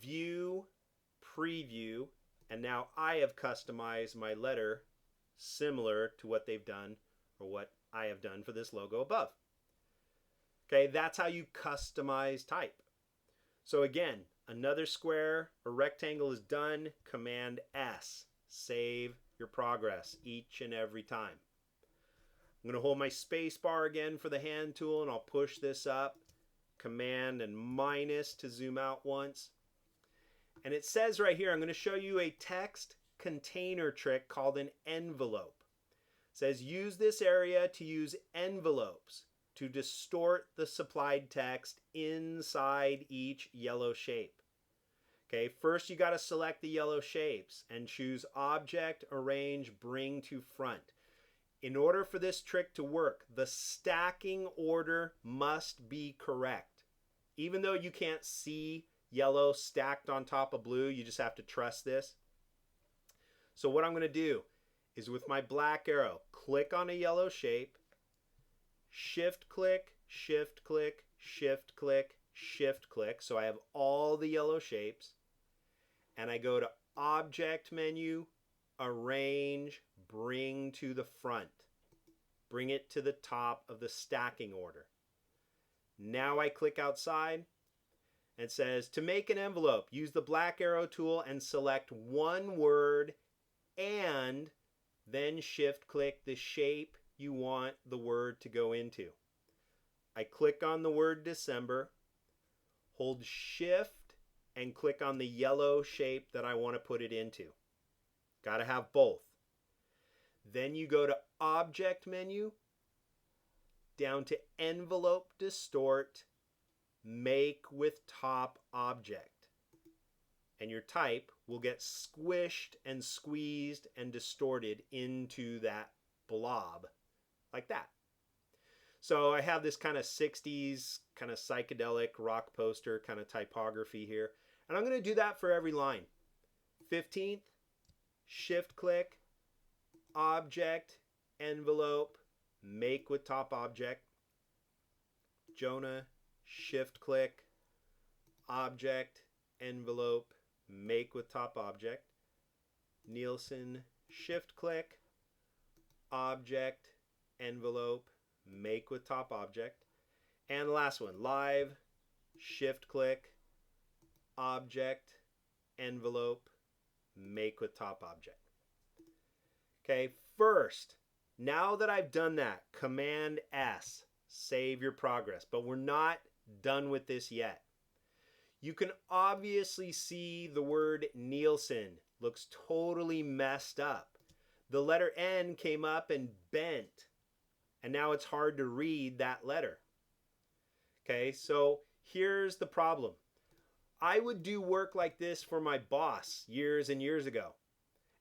View, preview, and now I have customized my letter similar to what they've done or what I have done for this logo above. Okay, that's how you customize type. So again, another square or rectangle is done. Command S. Save your progress each and every time. I'm going to hold my space bar again for the hand tool, and I'll push this up. Command and minus to zoom out once. And it says right here, I'm going to show you a text container trick called an envelope. It says use this area to use envelopes. to distort the supplied text inside each yellow shape. Okay, first you got to select the yellow shapes and choose Object, Arrange, Bring to Front. In order for this trick to work, the stacking order must be correct. Even though you can't see yellow stacked on top of blue, you just have to trust this. So what I'm going to do is with my black arrow, click on a yellow shape, shift click, shift click, shift click, shift click. So I have all the yellow shapes. And I go to Object menu, Arrange, Bring to the front. Bring it to the top of the stacking order. Now I click outside. It says to make an envelope, use the black arrow tool and select one word and then shift click the shape you want the word to go into. I click on the word December, hold shift and click on the yellow shape that I want to put it into. Got to have both. Then you go to Object menu, down to Envelope Distort, Make with Top Object. And your type will get squished and squeezed and distorted into that blob, like that. So I have this kind of 60s, kind of psychedelic rock poster kind of typography here. And I'm going to do that for every line. 15th, shift click, Object, Envelope, Make with Top Object. Jonah, shift click, Object, Envelope, Make with Top Object. Nielsen, shift click, Object, Envelope, Make with Top Object. And the last one, Live, shift click, Object, Envelope, Make with Top Object. Okay, first, now that I've done that, Command S, save your progress. But we're not done with this yet. You can obviously see the word Nielsen looks totally messed up. The letter N came up and bent, and now it's hard to read that letter. Okay, so here's the problem. I would do work like this for my boss years and years ago.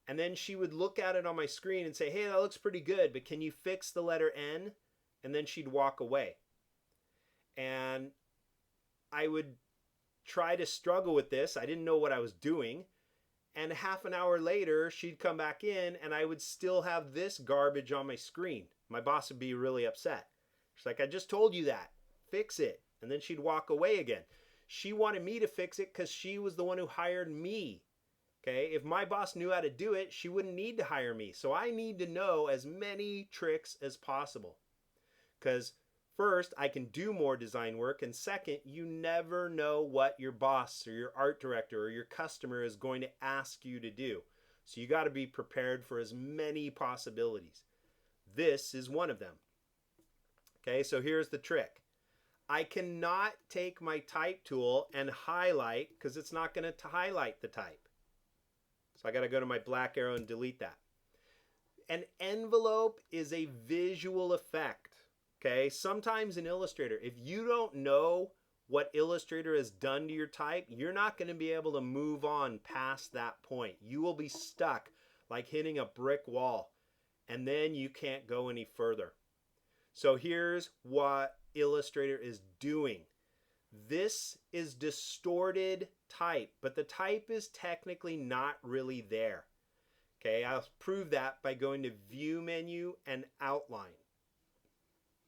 And then she would look at it on my screen and say, hey, that looks pretty good, but can you fix the letter N? And then she'd walk away. And I would try to struggle with this. I didn't know what I was doing. And half an hour later, she'd come back in and I would still have this garbage on my screen. My boss would be really upset. She's like, I just told you that. Fix it. And then she'd walk away again. She wanted me to fix it because she was the one who hired me. Okay, if my boss knew how to do it, she wouldn't need to hire me. So I need to know as many tricks as possible. Because first, I can do more design work. And second, you never know what your boss or your art director or your customer is going to ask you to do. So you got to be prepared for as many possibilities. This is one of them. Okay, so here's the trick. I cannot take my type tool and highlight because it's not going to highlight the type. So I got to go to my black arrow and delete that. An envelope is a visual effect. Okay, sometimes in Illustrator, if you don't know what Illustrator has done to your type, you're not going to be able to move on past that point. You will be stuck like hitting a brick wall, and then you can't go any further. So here's what Illustrator is doing. This is distorted type, but the type is technically not really there. Okay, I'll prove that by going to View menu and Outline.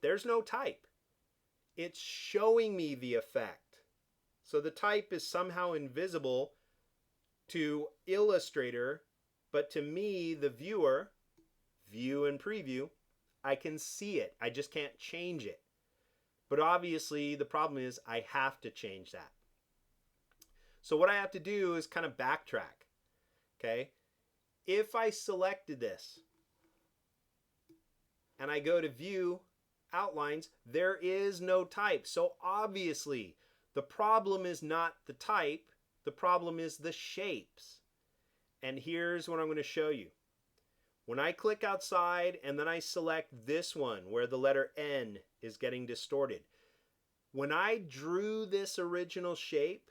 There's no type. It's showing me the effect. So the type is somehow invisible to Illustrator, but to me, the viewer, view and preview, I can see it. I just can't change it. But obviously, the problem is I have to change that. So what I have to do is kind of backtrack. Okay? If I selected this and I go to View, Outlines, there is no type. So obviously, the problem is not the type. The problem is the shapes. And here's what I'm going to show you. When I click outside and then I select this one where the letter N is getting distorted, when I drew this original shape,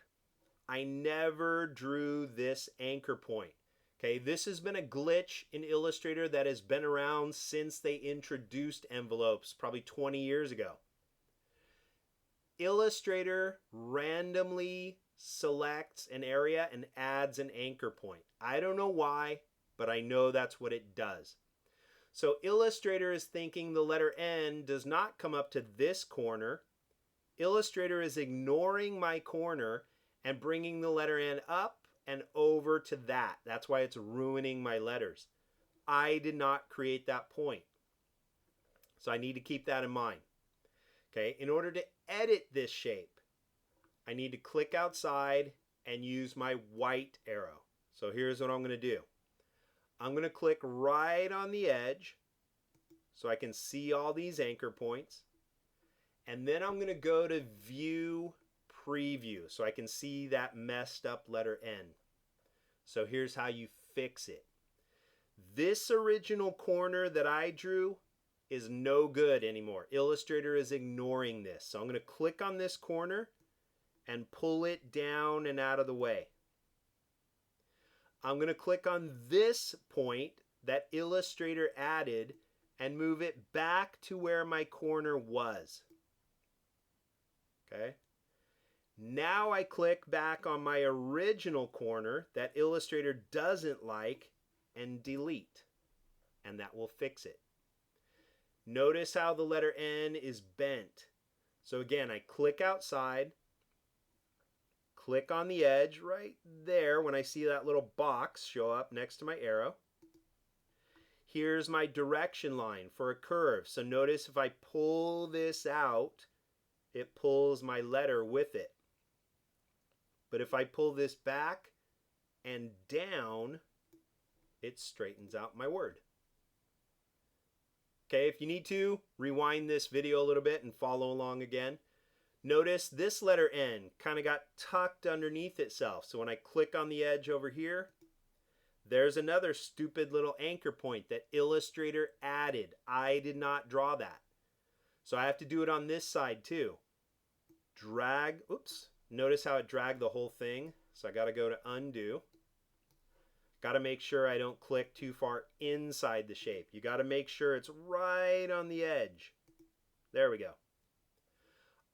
I never drew this anchor point. Okay, this has been a glitch in Illustrator that has been around since they introduced envelopes, probably 20 years ago. Illustrator randomly selects an area and adds an anchor point. I don't know why, but I know that's what it does. So Illustrator is thinking the letter N does not come up to this corner. Illustrator is ignoring my corner and bringing the letter N up and over to that. That's why it's ruining my letters. I did not create that point. So I need to keep that in mind. Okay, in order to edit this shape, I need to click outside and use my white arrow. So here's what I'm going to do. I'm going to click right on the edge so I can see all these anchor points. And then I'm going to go to View Preview so I can see that messed up letter N. So here's how you fix it. This original corner that I drew is no good anymore. Illustrator is ignoring this. So I'm going to click on this corner and pull it down and out of the way. I'm going to click on this point that Illustrator added and move it back to where my corner was. Okay. Now I click back on my original corner that Illustrator doesn't like and delete, and that will fix it. Notice how the letter N is bent. So again, I click outside, click on the edge right there when I see that little box show up next to my arrow. Here's my direction line for a curve. So notice if I pull this out, it pulls my letter with it. But if I pull this back and down, it straightens out my word. Okay, if you need to, rewind this video a little bit and follow along again. Notice this letter N kind of got tucked underneath itself. So when I click on the edge over here, there's another stupid little anchor point that Illustrator added. I did not draw that. So I have to do it on this side too. Drag, oops, notice how it dragged the whole thing. So I got to go to undo. Got to make sure I don't click too far inside the shape. You got to make sure it's right on the edge. There we go.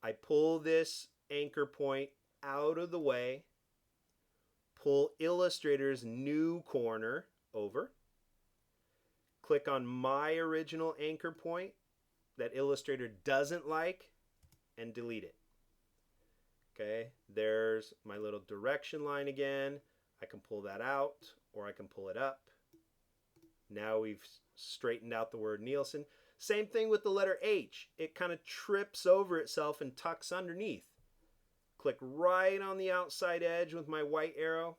I pull this anchor point out of the way, pull Illustrator's new corner over, click on my original anchor point that Illustrator doesn't like, and delete it. Okay, there's my little direction line again. I can pull that out or I can pull it up. Now we've straightened out the word Nielsen. Same thing with the letter H. It kind of trips over itself and tucks underneath. Click right on the outside edge with my white arrow.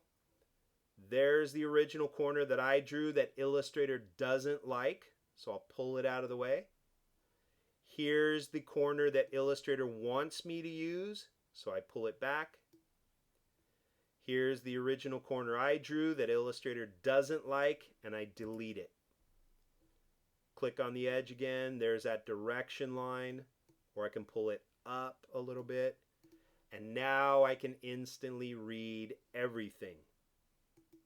There's the original corner that I drew that Illustrator doesn't like, so I'll pull it out of the way. Here's the corner that Illustrator wants me to use, so I pull it back. Here's the original corner I drew that Illustrator doesn't like, and I delete it. Click on the edge again. There's that direction line, or I can pull it up a little bit. And now I can instantly read everything.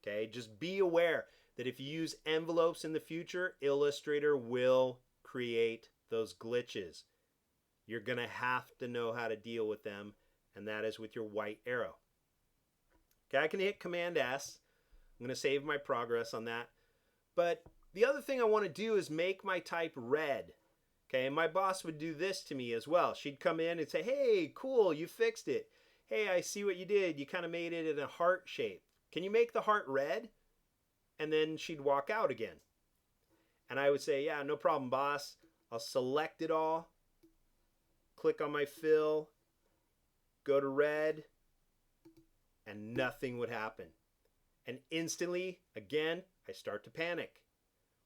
Okay, just be aware that if you use envelopes in the future, Illustrator will create those glitches. You're going to have to know how to deal with them, and that is with your white arrow. Okay, I can hit Command S. I'm going to save my progress on that. But the other thing I want to do is make my type red. Okay, and my boss would do this to me as well. She'd come in and say, hey, cool, you fixed it. Hey, I see what you did. You kind of made it in a heart shape. Can you make the heart red? And then she'd walk out again. And I would say, yeah, no problem, boss. I'll select it all, click on my fill, go to red, and nothing would happen. And instantly, again, I start to panic.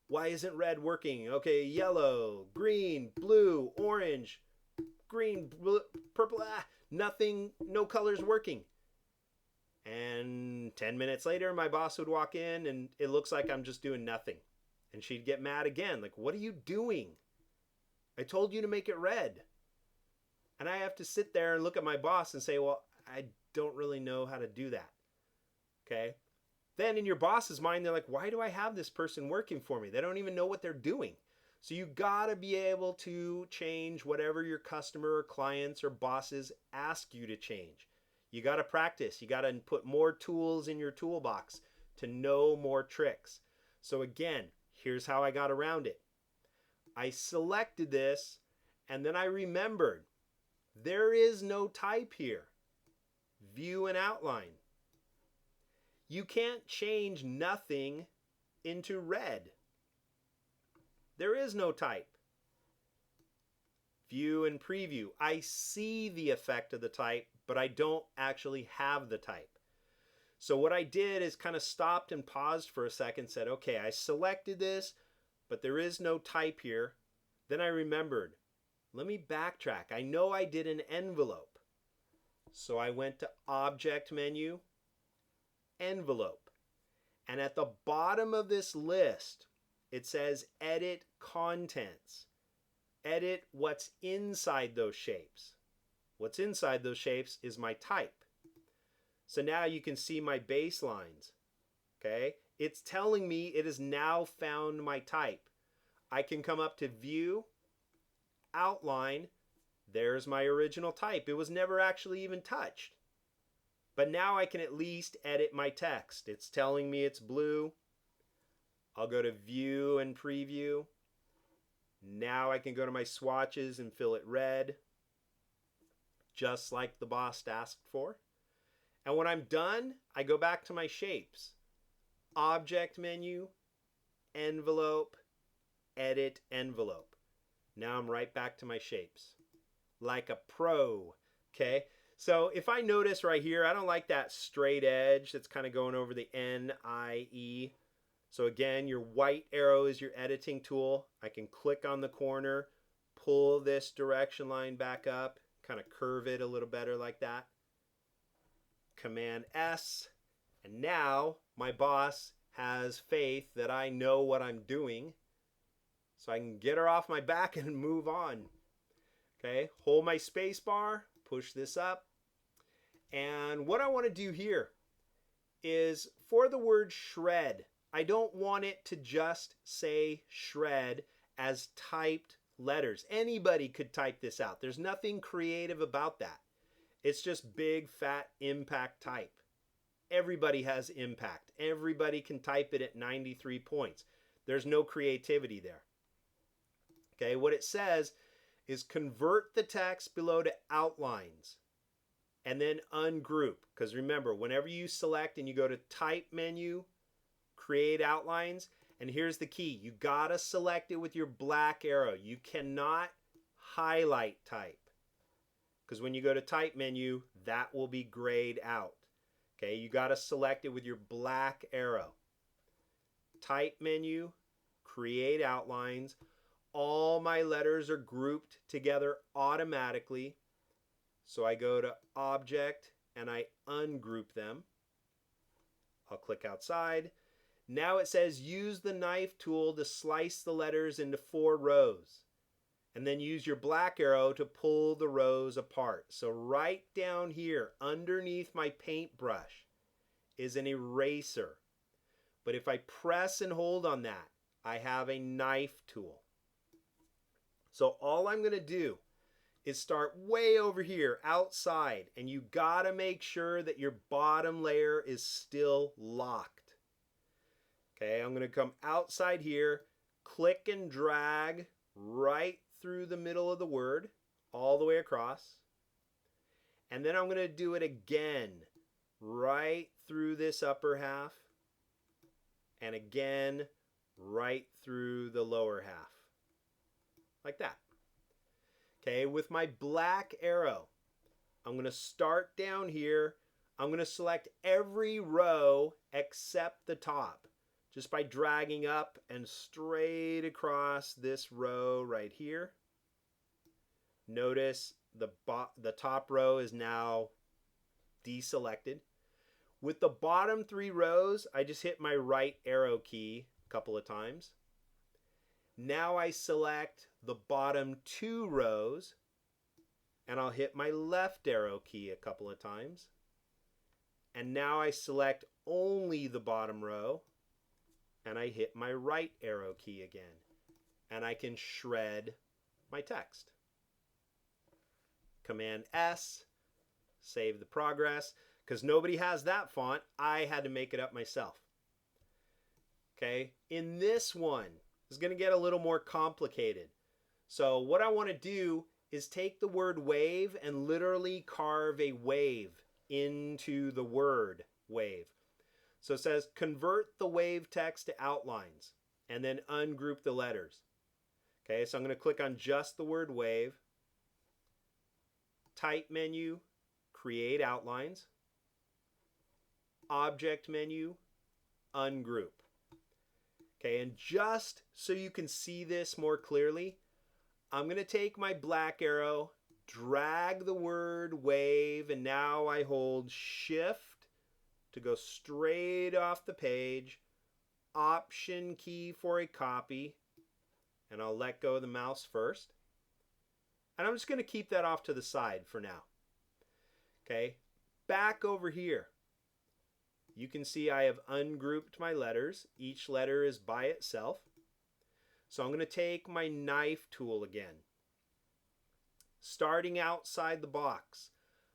Why isn't red working? Okay, yellow, green, blue, orange, green, blue, purple, nothing, no colors working. And 10 minutes later, my boss would walk in and it looks like I'm just doing nothing. And she'd get mad again, like, what are you doing? I told you to make it red. And I have to sit there and look at my boss and say, well, I don't really know how to do that. Okay? Then in your boss's mind, they're like, why do I have this person working for me? They don't even know what they're doing. So you gotta be able to change whatever your customer or clients or bosses ask you to change. You gotta practice. You gotta put more tools in your toolbox to know more tricks. So again, here's how I got around it. I selected this and then I remembered there is no type here. View and outline. You can't change nothing into red. There is no type. View and preview. I see the effect of the type, but I don't actually have the type. So what I did is kind of stopped and paused for a second, said, okay, I selected this, but there is no type here. Then I remembered, let me backtrack. I know I did an envelope. So I went to Object menu, Envelope. And at the bottom of this list, it says Edit Contents. Edit what's inside those shapes. What's inside those shapes is my type. So now you can see my baselines. Okay? It's telling me it has now found my type. I can come up to View, Outline. There's my original type. It was never actually even touched. But now I can at least edit my text. It's telling me it's blue. I'll go to View and Preview. Now I can go to my swatches and fill it red, just like the boss asked for. And when I'm done, I go back to my shapes. Object menu, Envelope, Edit Envelope. Now I'm right back to my shapes. Like a pro, okay? So if I notice right here, I don't like that straight edge that's kind of going over the N-I-E. So again, your white arrow is your editing tool. I can click on the corner, pull this direction line back up, kind of curve it a little better like that. Command S, and now my boss has faith that I know what I'm doing, so I can get her off my back and move on. Okay, hold my space bar, push this up, and what I want to do here is for the word shred, I don't want it to just say shred as typed letters. Anybody could type this out. There's nothing creative about that. It's just big, fat impact type. Everybody has impact. Everybody can type it at 93 points. There's no creativity there. Okay, what it says is convert the text below to outlines and then ungroup. Because remember, whenever you select and you go to Type menu, Create Outlines, and here's the key. You gotta select it with your black arrow. You cannot highlight type. Because when you go to Type menu, that will be grayed out. Okay, you got to select it with your black arrow. Type menu, Create Outlines. All my letters are grouped together automatically. So I go to Object and I ungroup them. I'll click outside. Now it says use the knife tool to slice the letters into 4 rows. And then use your black arrow to pull the rows apart. So right down here, underneath my paintbrush, is an eraser. But if I press and hold on that, I have a knife tool. So all I'm going to do is start way over here, outside, and you got to make sure that your bottom layer is still locked. Okay, I'm going to come outside here, click and drag right through the middle of the word, all the way across. And then I'm going to do it again, right through this upper half, and again, right through the lower half, like that. Okay, with my black arrow, I'm going to start down here. I'm going to select every row except the top, just by dragging up and straight across this row right here. Notice the top row is now deselected. With the bottom 3 rows, I just hit my right arrow key a couple of times. Now I select the bottom 2 rows, and I'll hit my left arrow key a couple of times. And now I select only the bottom row, and I hit my right arrow key again. And I can shred my text. Command S, save the progress. Because nobody has that font, I had to make it up myself. Okay, in this one, it's going to get a little more complicated. So what I want to do is take the word wave and literally carve a wave into the word wave. So it says convert the wave text to outlines and then ungroup the letters. Okay, so I'm going to click on just the word wave, type menu, create outlines, object menu, ungroup. Okay, and just so you can see this more clearly, I'm going to take my black arrow, drag the word wave, and now I hold shift to go straight off the page, option key for a copy, and I'll let go of the mouse first. And I'm just going to keep that off to the side for now. Okay, back over here. You can see I have ungrouped my letters. Each letter is by itself. So I'm going to take my knife tool again. Starting outside the box,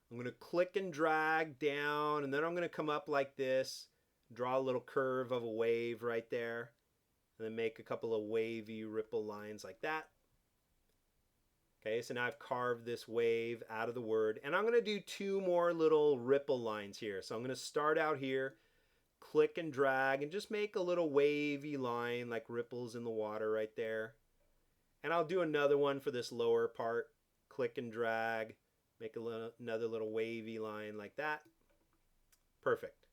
I'm going to click and drag down, and then I'm going to come up like this, draw a little curve of a wave right there, and then make a couple of wavy ripple lines like that. Okay, so now I've carved this wave out of the word, and I'm going to do 2 more little ripple lines here. So I'm going to start out here, click and drag, and just make a little wavy line like ripples in the water right there. And I'll do another one for this lower part, click and drag, make another little wavy line like that. Perfect.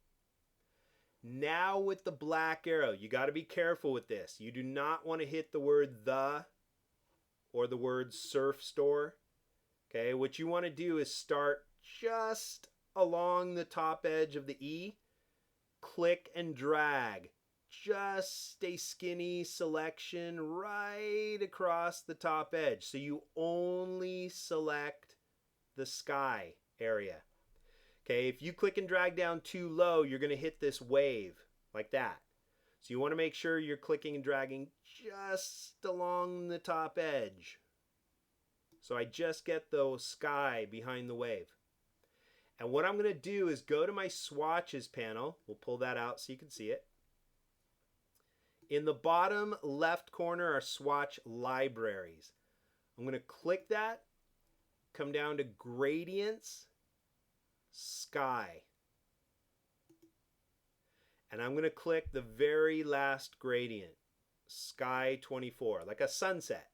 Now with the black arrow, you got to be careful with this. You do not want to hit the word the or the word surf store. Okay, what you want to do is start just along the top edge of the E, click and drag, just a skinny selection right across the top edge. So you only select the sky area. Okay, if you click and drag down too low, you're going to hit this wave like that. So you want to make sure you're clicking and dragging just along the top edge. So I just get the sky behind the wave. And what I'm going to do is go to my swatches panel. We'll pull that out so you can see it. In the bottom left corner are swatch libraries. I'm going to click that, come down to gradients, sky. And I'm going to click the very last gradient, sky 24, like a sunset.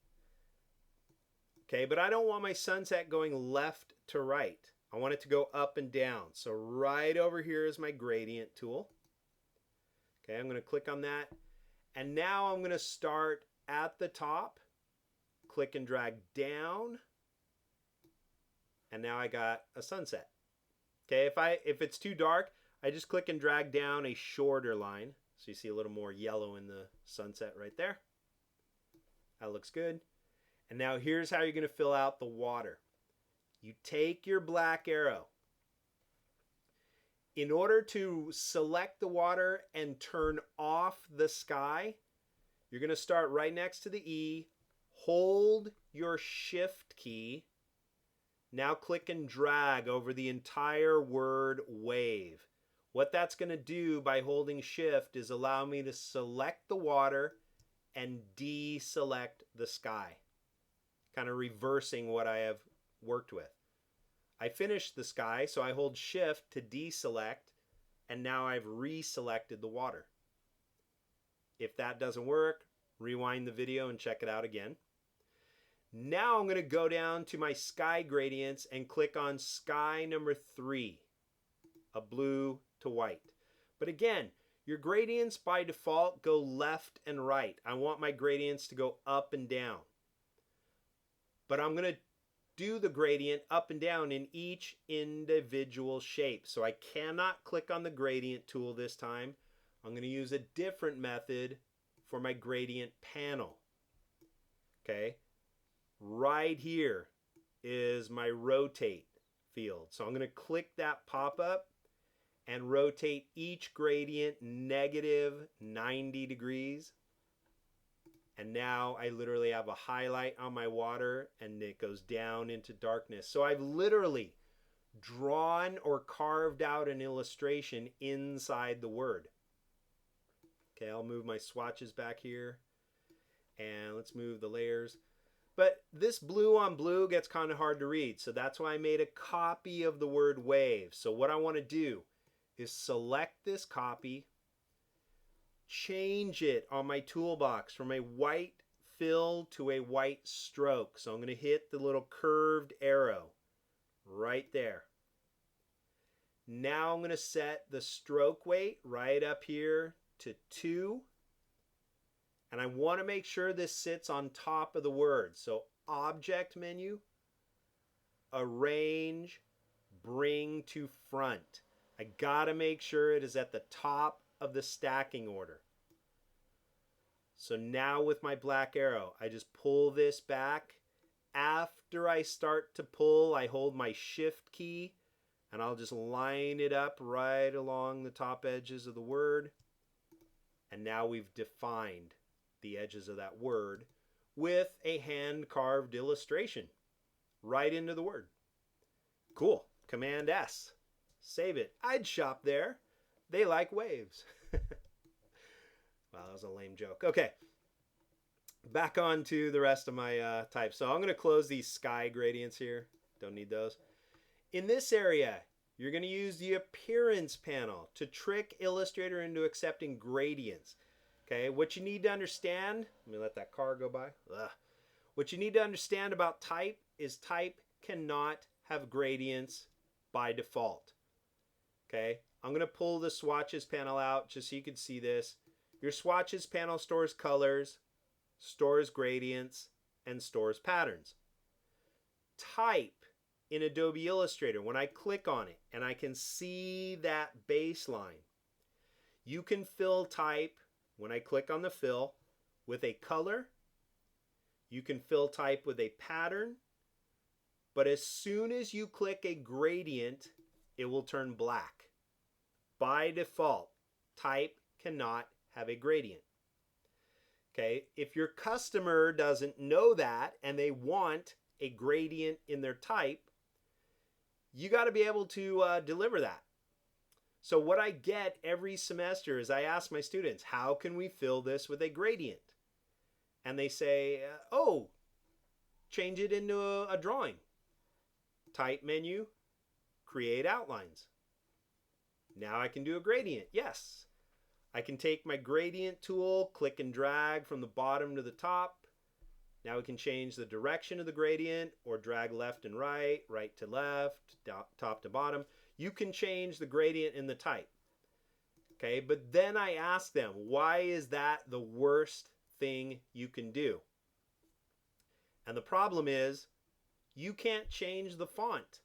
Okay, but I don't want my sunset going left to right. I want it to go up and down. So right over here is my gradient tool. Okay, I'm going to click on that. And now I'm going to start at the top, click and drag down. And now I got a sunset. Okay, if it's too dark, I just click and drag down a shorter line. So you see a little more yellow in the sunset right there. That looks good. And now here's how you're going to fill out the water. You take your black arrow. In order to select the water and turn off the sky, you're going to start right next to the E, hold your shift key. Now click and drag over the entire word wave. What that's going to do by holding shift is allow me to select the water and deselect the sky. Kind of reversing what I have worked with. I finished the sky, so I hold shift to deselect, and now I've reselected the water. If that doesn't work, rewind the video and check it out again. Now I'm going to go down to my sky gradients and click on sky number 3, a blue to white. But again, your gradients by default go left and right. I want my gradients to go up and down. But I'm going to do the gradient up and down in each individual shape. So I cannot click on the gradient tool this time. I'm going to use a different method for my gradient panel. Okay, right here is my rotate field. So I'm going to click that pop-up and rotate each gradient negative 90 degrees. And now I literally have a highlight on my water and it goes down into darkness. So I've literally drawn or carved out an illustration inside the word. Okay, I'll move my swatches back here and let's move the layers. But this blue on blue gets kind of hard to read, so that's why I made a copy of the word wave. So what I want to do is select this copy, change it on my toolbox from a white fill to a white stroke. So I'm going to hit the little curved arrow right there. Now I'm going to set the stroke weight right up here to 2. And I want to make sure this sits on top of the word. So Object menu, Arrange, Bring to Front. I got to make sure it is at the top of the stacking order. So now with my black arrow, I just pull this back. After I start to pull, I hold my Shift key and I'll just line it up right along the top edges of the word. And now we've defined the edges of that word with a hand-carved illustration right into the word. Cool. Command S. Save it. I'd shop there. They like waves. Wow, that was a lame joke. Okay. Back on to the rest of my type. So I'm going to close these sky gradients here. Don't need those. In this area, you're going to use the Appearance panel to trick Illustrator into accepting gradients. Okay, what you need to understand, let me let that car go by. Ugh. What you need to understand about type is type cannot have gradients by default. Okay, I'm going to pull the swatches panel out just so you can see this. Your swatches panel stores colors, stores gradients, and stores patterns. Type in Adobe Illustrator, when I click on it and I can see that baseline, you can fill type when I click on the fill with a color. You can fill type with a pattern, but as soon as you click a gradient, it will turn black. By default, type cannot have a gradient. Okay, if your customer doesn't know that and they want a gradient in their type, you got to be able to deliver that. So what I get every semester is I ask my students, how can we fill this with a gradient? And they say, oh, change it into a drawing. Type menu, create outlines. Now I can do a gradient. Yes. I can take my gradient tool, click and drag from the bottom to the top. Now we can change the direction of the gradient or drag left and right, right to left, top to bottom. You can change the gradient in the type. Okay, but then I ask them, why is that the worst thing you can do? And the problem is, you can't change the font.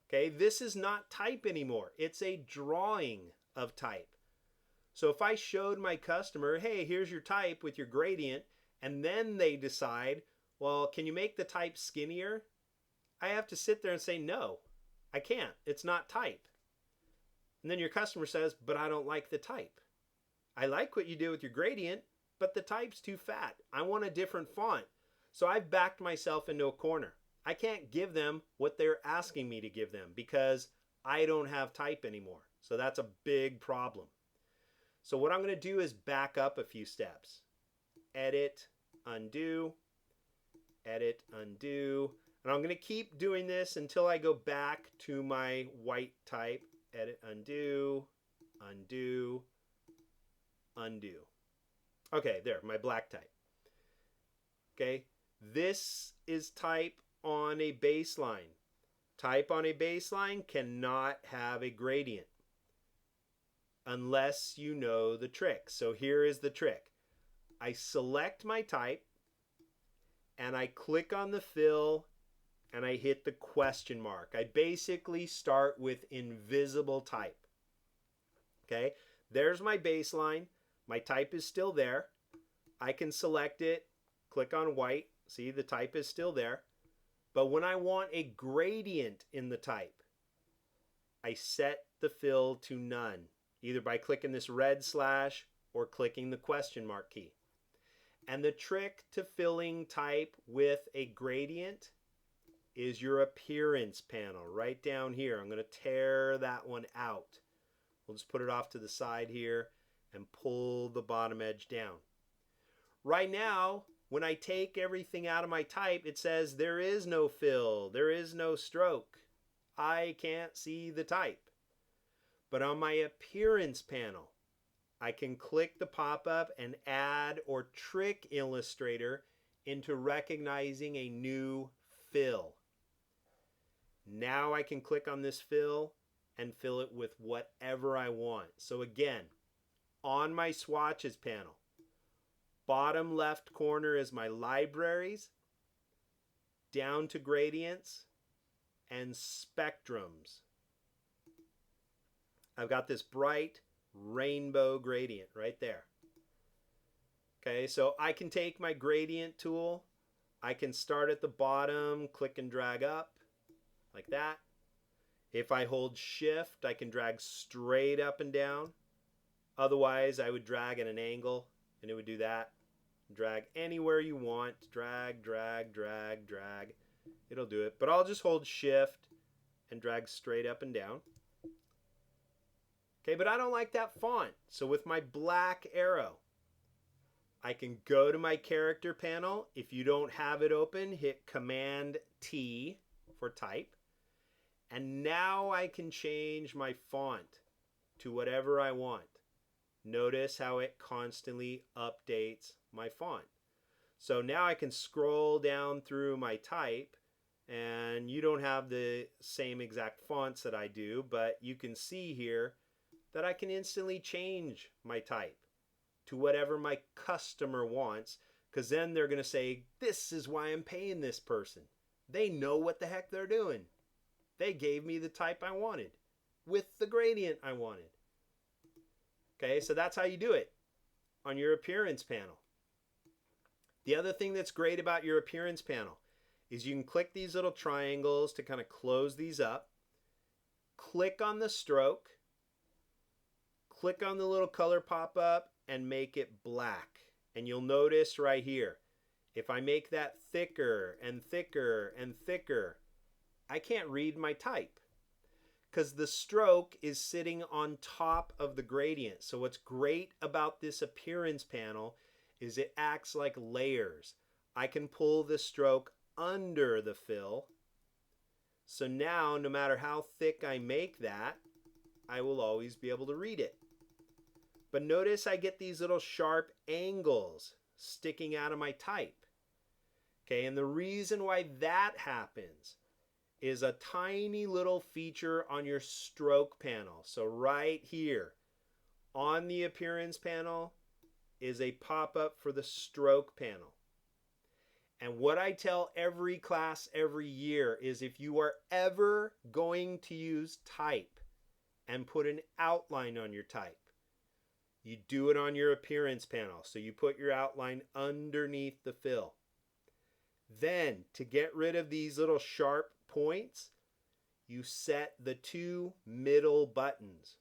Okay, this is not type anymore. It's a drawing of type. So if I showed my customer, hey, here's your type with your gradient, and then they decide, well, can you make the type skinnier? I have to sit there and say, no, I can't. It's not type. And then your customer says, but I don't like the type. I like what you did with your gradient, but the type's too fat. I want a different font. So I've backed myself into a corner. I can't give them what they're asking me to give them because I don't have type anymore. So that's a big problem. So what I'm going to do is back up a few steps. Edit, undo, edit, undo. And I'm going to keep doing this until I go back to my white type. Edit, undo, undo, undo. Okay, there, my black type. Okay, this is type on a baseline. Type on a baseline cannot have a gradient unless you know the trick. So here is the trick. I select my type and I click on the fill and I hit the question mark. I basically start with invisible type. Okay, there's my baseline. My type is still there. I can select it, click on white, See, the type is still there. But when I want a gradient in the type, I set the fill to none, either by clicking this red slash or clicking the question mark key. And the trick to filling type with a gradient is your appearance panel right down here. I'm going to tear that one out. We'll just put it off to the side here and pull the bottom edge down. Right now, when I take everything out of my type, it says there is no fill, there is no stroke. I can't see the type. But on my appearance panel, I can click the pop-up and add or trick Illustrator into recognizing a new fill. Now I can click on this fill and fill it with whatever I want. So again, on my swatches panel, bottom left corner is my libraries, down to gradients and spectrums. I've got this bright rainbow gradient right there. Okay, so I can take my gradient tool, I can start at the bottom, click and drag up like that. If I hold shift, I can drag straight up and down. Otherwise, I would drag at an angle and it would do that. Drag anywhere you want, drag, drag, drag, drag. It'll do it, but I'll just hold shift and drag straight up and down. Okay, but I don't like that font. So with my black arrow, I can go to my character panel. If you don't have it open, hit Command T for type. And now I can change my font to whatever I want. Notice how it constantly updates my font. So now I can scroll down through my type, and you don't have the same exact fonts that I do, but you can see here that I can instantly change my type to whatever my customer wants, because then they're going to say, this is why I'm paying this person. They know what the heck they're doing. They gave me the type I wanted with the gradient I wanted. Okay, so that's how you do it on your appearance panel. The other thing that's great about your appearance panel is you can click these little triangles to kind of close these up. Click on the stroke. Click on the little color pop-up and make it black. And you'll notice right here, if I make that thicker and thicker and thicker, I can't read my type because the stroke is sitting on top of the gradient. So what's great about this appearance panel is it acts like layers. I can pull the stroke under the fill. So now, no matter how thick I make that, I will always be able to read it. But notice I get these little sharp angles sticking out of my type. Okay, and the reason why that happens is a tiny little feature on your stroke panel. So right here on the appearance panel is a pop-up for the stroke panel. And what I tell every class every year is if you are ever going to use type and put an outline on your type, you do it on your appearance panel. So you put your outline underneath the fill. Then to get rid of these little sharp points, you set the two middle buttons,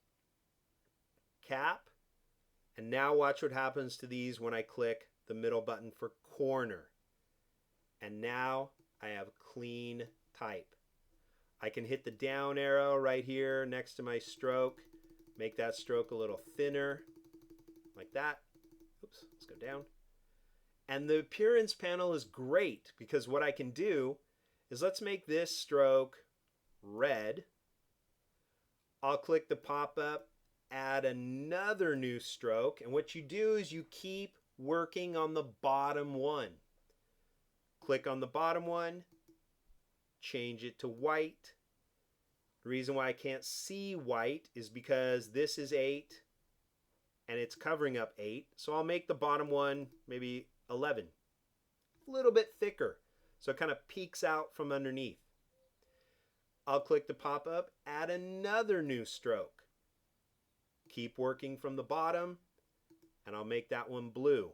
cap, and now watch what happens to these when I click the middle button for corner. And now I have clean type. I can hit the down arrow right here next to my stroke, make that stroke a little thinner, like that. Oops, let's go down. And the appearance panel is great because what I can do is let's make this stroke red. I'll click the pop-up, add another new stroke, and what you do is you keep working on the bottom one. Click on the bottom one, change it to white. The reason why I can't see white is because this is 8 and it's covering up 8. So I'll make the bottom one maybe 11. A little bit thicker so it kind of peeks out from underneath. I'll click the pop-up, add another new stroke. Keep working from the bottom and I'll make that one blue.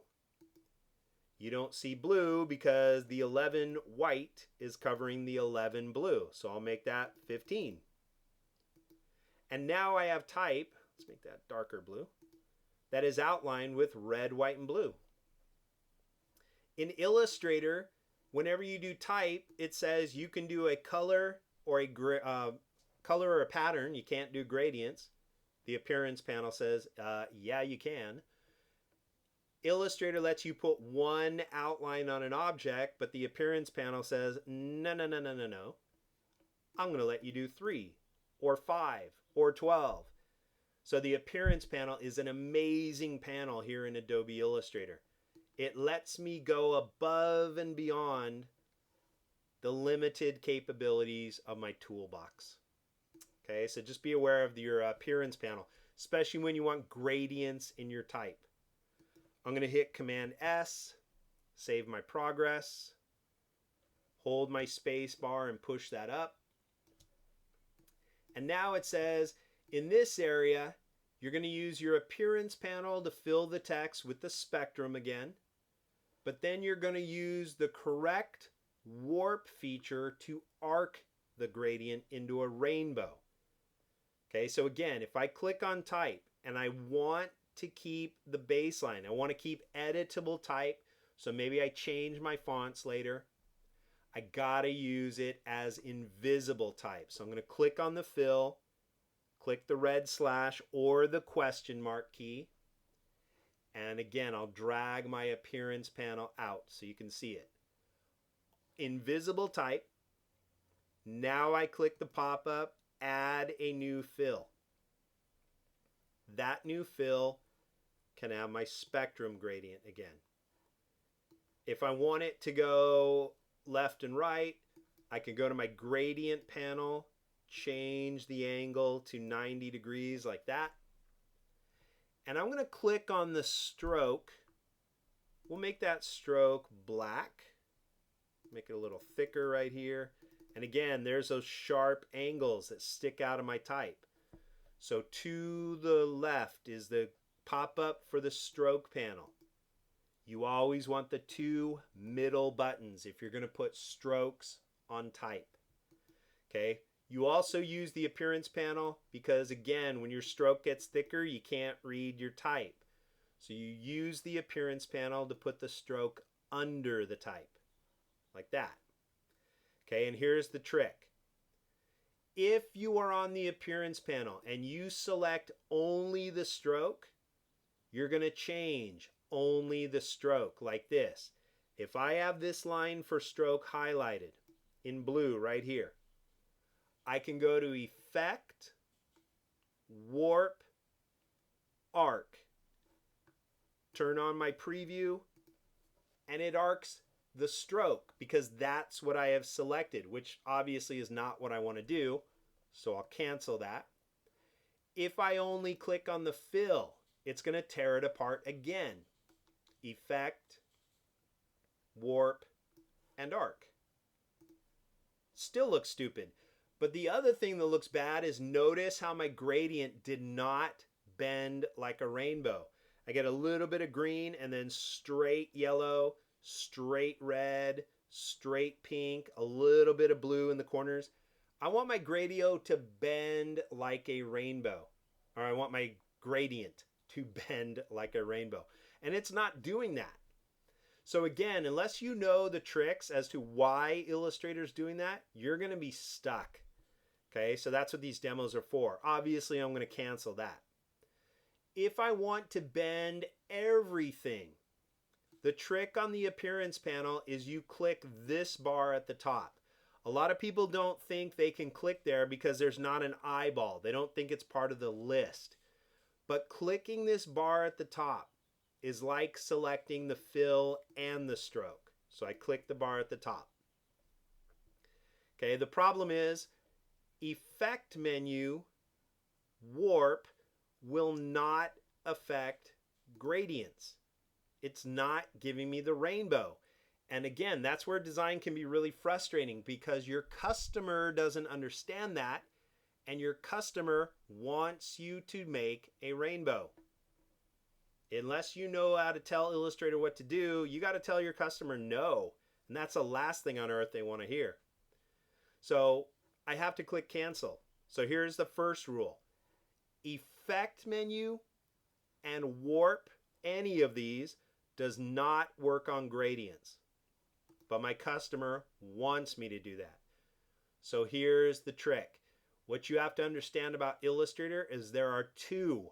You don't see blue because the 11 white is covering the 11 blue. So I'll make that 15. And now I have type, let's make that darker blue, that is outlined with red, white, and blue. In Illustrator, whenever you do type, it says you can do a color or a pattern. You can't do gradients. The appearance panel says, yeah, you can. Illustrator lets you put one outline on an object, but the appearance panel says, no, no, no, no, no, no. I'm going to let you do 3 or 5 or 12. So the appearance panel is an amazing panel here in Adobe Illustrator. It lets me go above and beyond the limited capabilities of my toolbox. Okay, so just be aware of your appearance panel, especially when you want gradients in your type. I'm going to hit Command S, save my progress, hold my space bar and push that up. And now it says, in this area, you're going to use your appearance panel to fill the text with the spectrum again, but then you're going to use the correct warp feature to arc the gradient into a rainbow. Okay, so again, if I click on type and I want to keep the baseline, I want to keep editable type, so maybe I change my fonts later, I gotta use it as invisible type. So I'm going to click on the fill, click the red slash or the question mark key, and again I'll drag my appearance panel out so you can see it. Invisible type. Now I click the pop-up, add a new fill. That new fill can have my spectrum gradient again. If I want it to go left and right, I can go to my gradient panel, change the angle to 90 degrees like that. And I'm going to click on the stroke. We'll make that stroke black. Make it a little thicker right here. And again, there's those sharp angles that stick out of my type. So to the left is the pop-up for the stroke panel. You always want the 2 middle buttons if you're going to put strokes on type. Okay. You also use the appearance panel because, again, when your stroke gets thicker, you can't read your type. So you use the appearance panel to put the stroke under the type, like that. Okay, and here's the trick. If you are on the appearance panel and you select only the stroke, you're going to change only the stroke like this. If I have this line for stroke highlighted in blue right here, I can go to Effect, Warp, Arc, turn on my preview, and it arcs the stroke because that's what I have selected, which obviously is not what I want to do, so I'll cancel that. If I only click on the fill, it's going to tear it apart again. Effect, Warp, and Arc. Still looks stupid. But the other thing that looks bad is notice how my gradient did not bend like a rainbow. I get a little bit of green and then straight yellow, straight red, straight pink, a little bit of blue in the corners. I want my gradient to bend like a rainbow. Or I want my gradient to bend like a rainbow. And it's not doing that. So again, unless you know the tricks as to why Illustrator's doing that, you're going to be stuck. Okay, so that's what these demos are for. Obviously, I'm going to cancel that. If I want to bend everything, the trick on the appearance panel is you click this bar at the top. A lot of people don't think they can click there because there's not an eyeball. They don't think it's part of the list. But clicking this bar at the top is like selecting the fill and the stroke. So I click the bar at the top. Okay, the problem is Effect menu, Warp, will not affect gradients. It's not giving me the rainbow. And again, that's where design can be really frustrating because your customer doesn't understand that and your customer wants you to make a rainbow. Unless you know how to tell Illustrator what to do, you got to tell your customer no. And that's the last thing on earth they want to hear. So I have to click cancel. So here's the first rule. Effect menu and warp, any of these, does not work on gradients. But my customer wants me to do that. So here's the trick. What you have to understand about Illustrator is there are two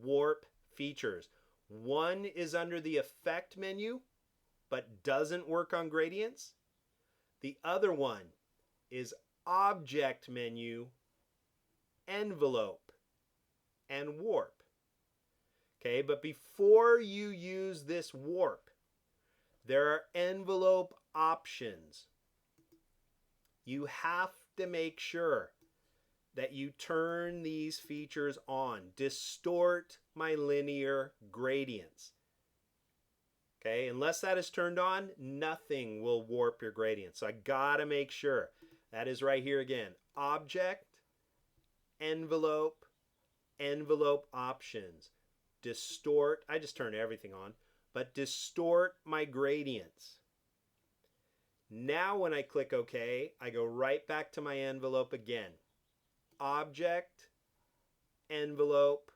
warp features. One is under the effect menu, but doesn't work on gradients. The other one is object menu, envelope, and warp. Okay, but before you use this warp, there are envelope options. You have to make sure that you turn these features on. Distort my linear gradients. Okay, unless that is turned on, nothing will warp your gradients. So I gotta make sure. That is right here again. Object, envelope, envelope options. Distort, I just turn everything on, but distort my gradients. Now when I click OK, I go right back to my envelope again. Object, envelope,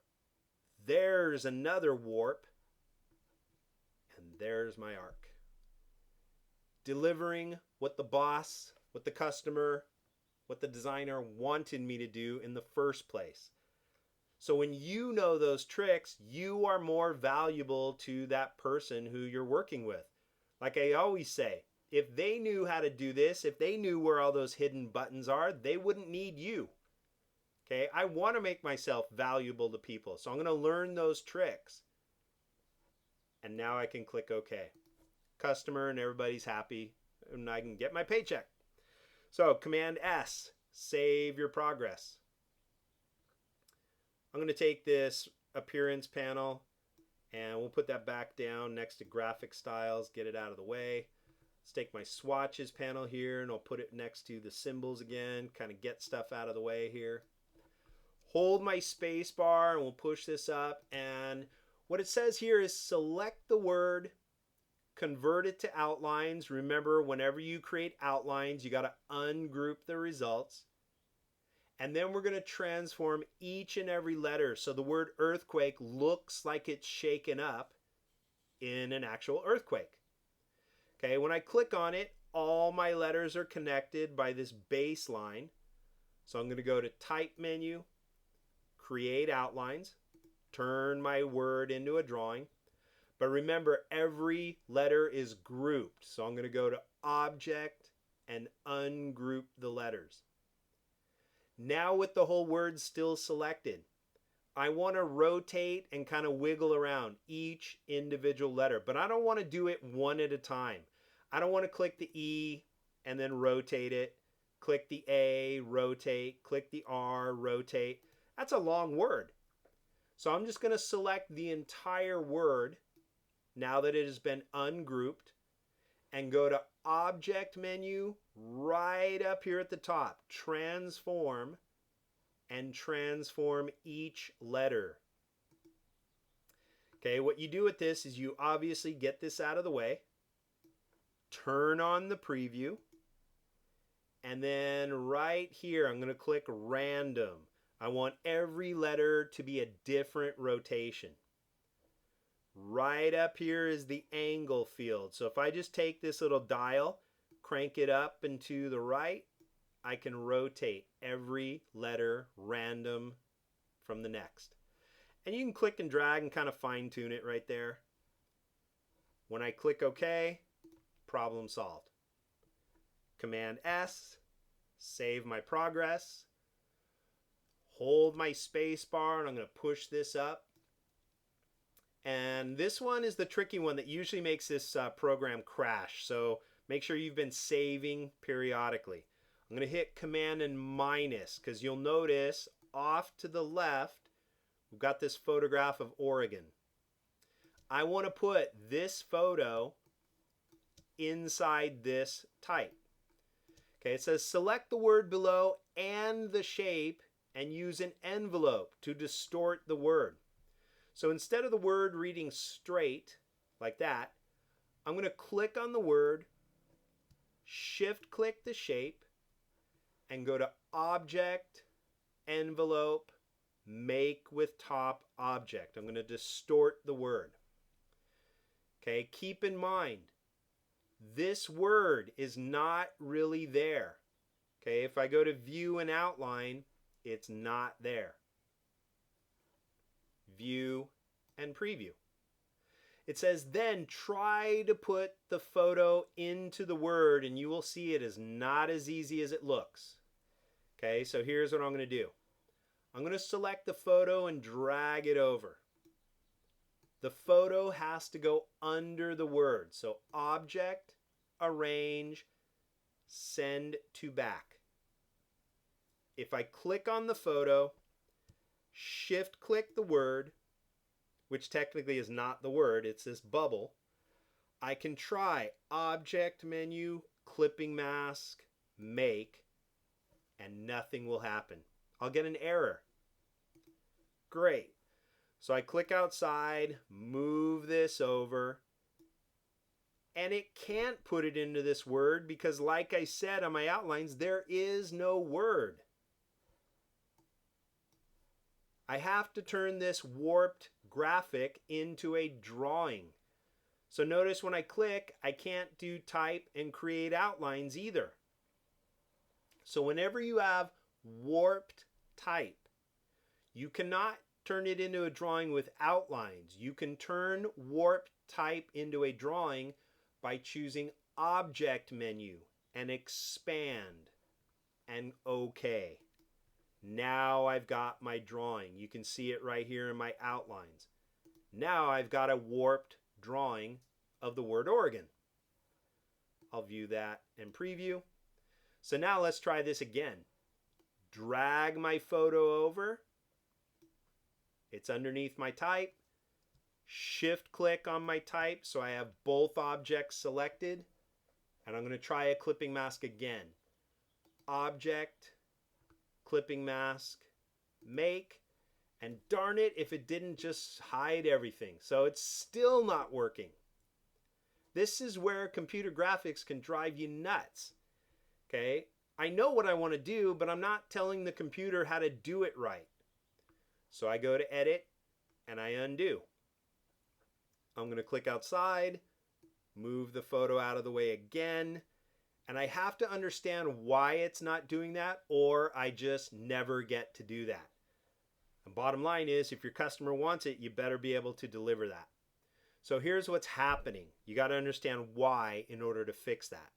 there's another warp, and there's my arc. Delivering what the boss, what the customer, what the designer wanted me to do in the first place. So when you know those tricks, you are more valuable to that person who you're working with. Like I always say, if they knew how to do this, if they knew where all those hidden buttons are, they wouldn't need you. Okay, I want to make myself valuable to people, so I'm going to learn those tricks. And now I can click OK. Customer and everybody's happy, and I can get my paycheck. So Command S, save your progress. I'm going to take this appearance panel and we'll put that back down next to graphic styles, get it out of the way. Let's take my swatches panel here and I'll put it next to the symbols again, kind of get stuff out of the way here. Hold my space bar and we'll push this up, and what it says here is select the word, convert it to outlines. Remember, whenever you create outlines, you got to ungroup the results. And then we're going to transform each and every letter so the word earthquake looks like it's shaken up in an actual earthquake. Okay, when I click on it, all my letters are connected by this baseline. So I'm going to go to Type menu, Create Outlines, turn my word into a drawing. But remember, every letter is grouped. So I'm going to go to Object and ungroup the letters. Now with the whole word still selected, I want to rotate and kind of wiggle around each individual letter, but I don't want to do it one at a time. I don't want to click the E and then rotate it, click the A, rotate, click the R, rotate. That's a long word. So I'm just going to select the entire word now that it has been ungrouped and go to Object menu right up here at the top, transform, and transform each letter. Okay, what you do with this is you obviously get this out of the way, turn on the preview, and then right here I'm going to click random. I want every letter to be a different rotation. Right up here is the angle field. So if I just take this little dial, crank it up and to the right, I can rotate every letter random from the next. And you can click and drag and kind of fine tune it right there. When I click OK, problem solved. Command S, save my progress, hold my space bar, and I'm going to push this up. And this one is the tricky one that usually makes this program crash. So make sure you've been saving periodically. I'm going to hit Command and minus because you'll notice off to the left, we've got this photograph of Oregon. I want to put this photo inside this type. Okay, it says select the word below and the shape and use an envelope to distort the word. So instead of the word reading straight like that, I'm going to click on the word, shift click the shape, and go to Object, Envelope, Make with Top Object. I'm going to distort the word. Okay, keep in mind, this word is not really there. Okay, if I go to View and Outline, it's not there. View and Preview. It says then try to put the photo into the word, and you will see it is not as easy as it looks. Okay, so here's what I'm going to do. I'm going to select the photo and drag it over. The photo has to go under the word. So Object, Arrange, Send to Back. If I click on the photo, shift click the word, which technically is not the word, it's this bubble, I can try Object Menu, Clipping Mask, Make, and nothing will happen. I'll get an error. Great. So I click outside, move this over, and it can't put it into this word because, like I said on my outlines, there is no word. I have to turn this warped graphic into a drawing. So notice when I click, I can't do type and create outlines either. So whenever you have warped type, you cannot turn it into a drawing with outlines. You can turn warped type into a drawing by choosing Object Menu and Expand and OK. Now I've got my drawing. You can see it right here in my outlines. Now I've got a warped drawing of the word Oregon. I'll view that and preview. So now let's try this again. Drag my photo over. It's underneath my type. Shift click on my type so I have both objects selected. And I'm going to try a clipping mask again. Object, clipping mask, make, and darn it if it didn't just hide everything. So it's still not working. This is where computer graphics can drive you nuts. Okay, I know what I want to do, but I'm not telling the computer how to do it right. So I go to Edit and I undo. I'm going to click outside, move the photo out of the way again, and I have to understand why it's not doing that, or I just never get to do that. And bottom line is, if your customer wants it, you better be able to deliver that. So here's what's happening. You got to understand why in order to fix that.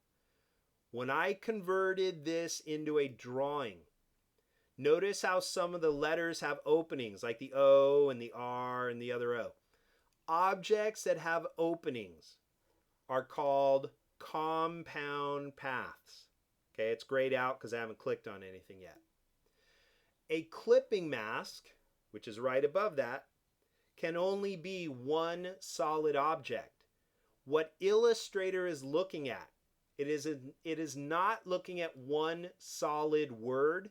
When I converted this into a drawing, notice how some of the letters have openings, like the O and the R and the other O. Objects that have openings are called compound paths. Okay, it's grayed out because I haven't clicked on anything yet. A clipping mask, which is right above that, can only be one solid object. What Illustrator is looking at, it is not looking at one solid word.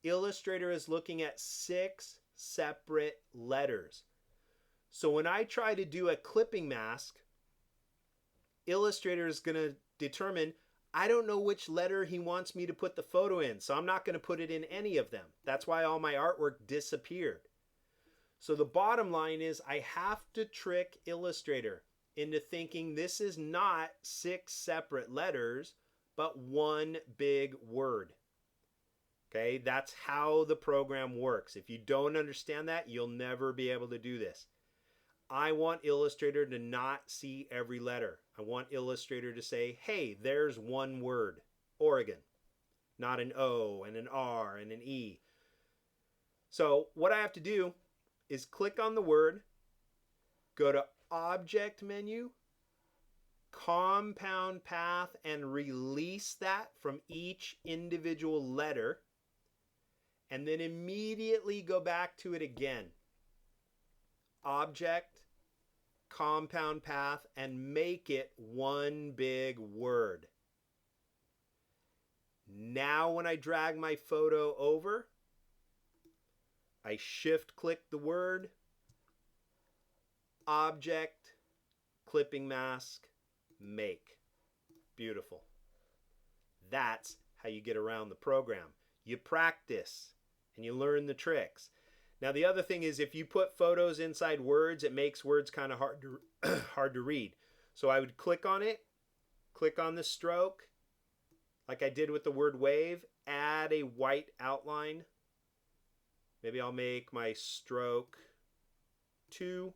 Illustrator is looking at 6 separate letters. So when I try to do a clipping mask, Illustrator is going to determine, I don't know which letter he wants me to put the photo in, so I'm not going to put it in any of them. That's why all my artwork disappeared. So the bottom line is I have to trick Illustrator into thinking this is not 6 separate letters, but one big word. Okay, that's how the program works. If you don't understand that, you'll never be able to do this. I want Illustrator to not see every letter. I want Illustrator to say, hey, there's one word, Oregon, not an O and an R and an E. So what I have to do is click on the word, go to Object Menu, Compound Path, and release that from each individual letter, and then immediately go back to it again. Object, Compound Path, and make it one big word. Now when I drag my photo over, I shift click the word, object, clipping mask, make. Beautiful. That's how you get around the program. You practice and you learn the tricks. Now the other thing is if you put photos inside words, it makes words kind of hard to read. So I would click on it, click on the stroke, like I did with the word wave, add a white outline. Maybe I'll make my stroke 2.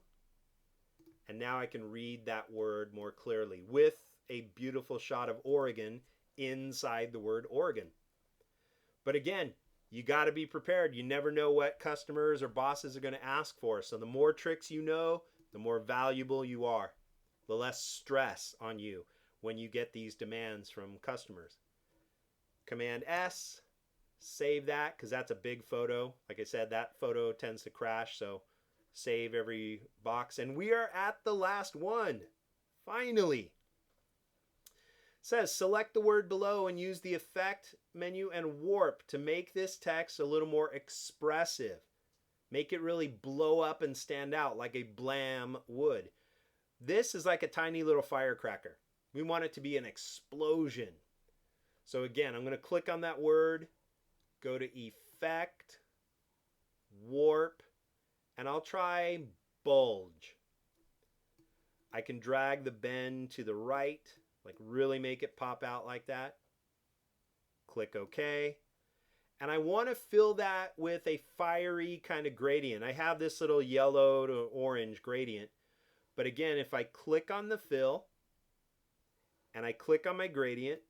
And now I can read that word more clearly with a beautiful shot of Oregon inside the word Oregon. But again, you got to be prepared. You never know what customers or bosses are going to ask for. So the more tricks you know, the more valuable you are. The less stress on you when you get these demands from customers. Command S, save that because that's a big photo. Like I said, that photo tends to crash, so save every box. And we are at the last one. Finally. It says select the word below and use the effect menu and warp to make this text a little more expressive. Make it really blow up and stand out like a blam would. This is like a tiny little firecracker. We want it to be an explosion. So again, I'm going to click on that word, go to Effect, Warp, and I'll try Bulge. I can drag the bend to the right, like really make it pop out like that. Click OK. And I want to fill that with a fiery kind of gradient. I have this little yellow to orange gradient. But again, if I click on the fill and I click on my gradient,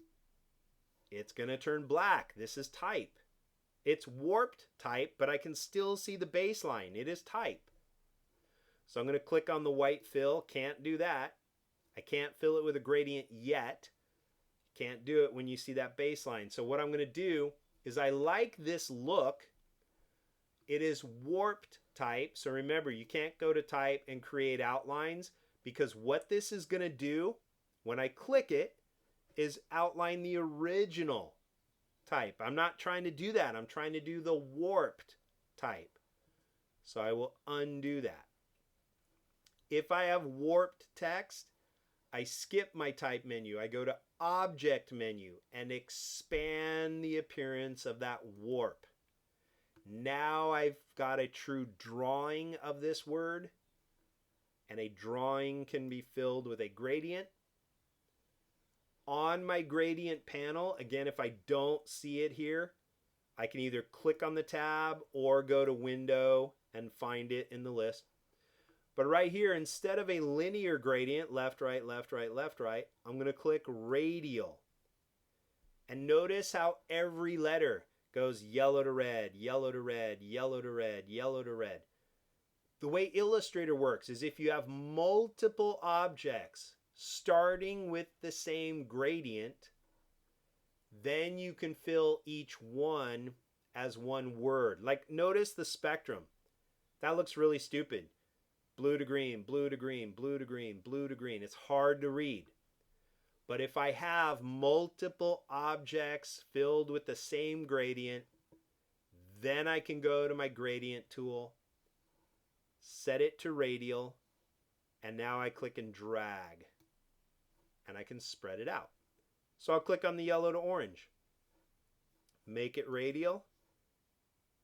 it's going to turn black. This is type. It's warped type, but I can still see the baseline. It is type. So I'm going to click on the white fill. Can't do that. I can't fill it with a gradient yet. Can't do it when you see that baseline. So what I'm going to do is I like this look. It is warped type. So remember, you can't go to type and create outlines because what this is going to do when I click it is outline the original type. I'm not trying to do that. I'm trying to do the warped type. So I will undo that. If I have warped text, I skip my type menu. I go to object menu and expand the appearance of that warp. Now I've got a true drawing of this word, and a drawing can be filled with a gradient. On my gradient panel, again, if I don't see it here, I can either click on the tab or go to Window and find it in the list. But right here, instead of a linear gradient, left, right, left, right, left, right, I'm going to click radial. And notice how every letter goes yellow to red, yellow to red, yellow to red, yellow to red. The way Illustrator works is if you have multiple objects starting with the same gradient, then you can fill each one as one word. Like notice the spectrum. That looks really stupid. Blue to green, blue to green, blue to green, blue to green. It's hard to read. But if I have multiple objects filled with the same gradient, then I can go to my gradient tool, set it to radial, and now I click and drag. And I can spread it out. So I'll click on the yellow to orange. Make it radial,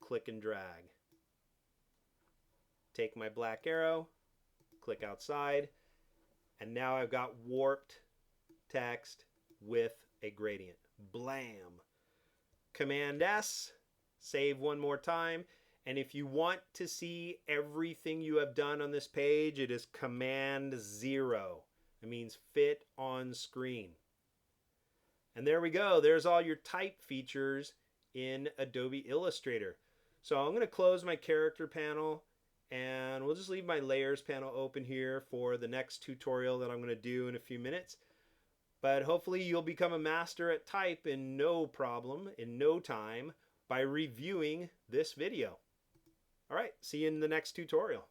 click and drag. Take my black arrow, click outside, and now I've got warped text with a gradient. Blam. Command S, save one more time, and if you want to see everything you have done on this page, it is Command 0. It means fit on screen. And there we go. There's all your type features in Adobe Illustrator. So I'm going to close my character panel, and we'll just leave my layers panel open here for the next tutorial that I'm going to do in a few minutes. But hopefully you'll become a master at type in no problem, in no time, by reviewing this video. All right, see you in the next tutorial.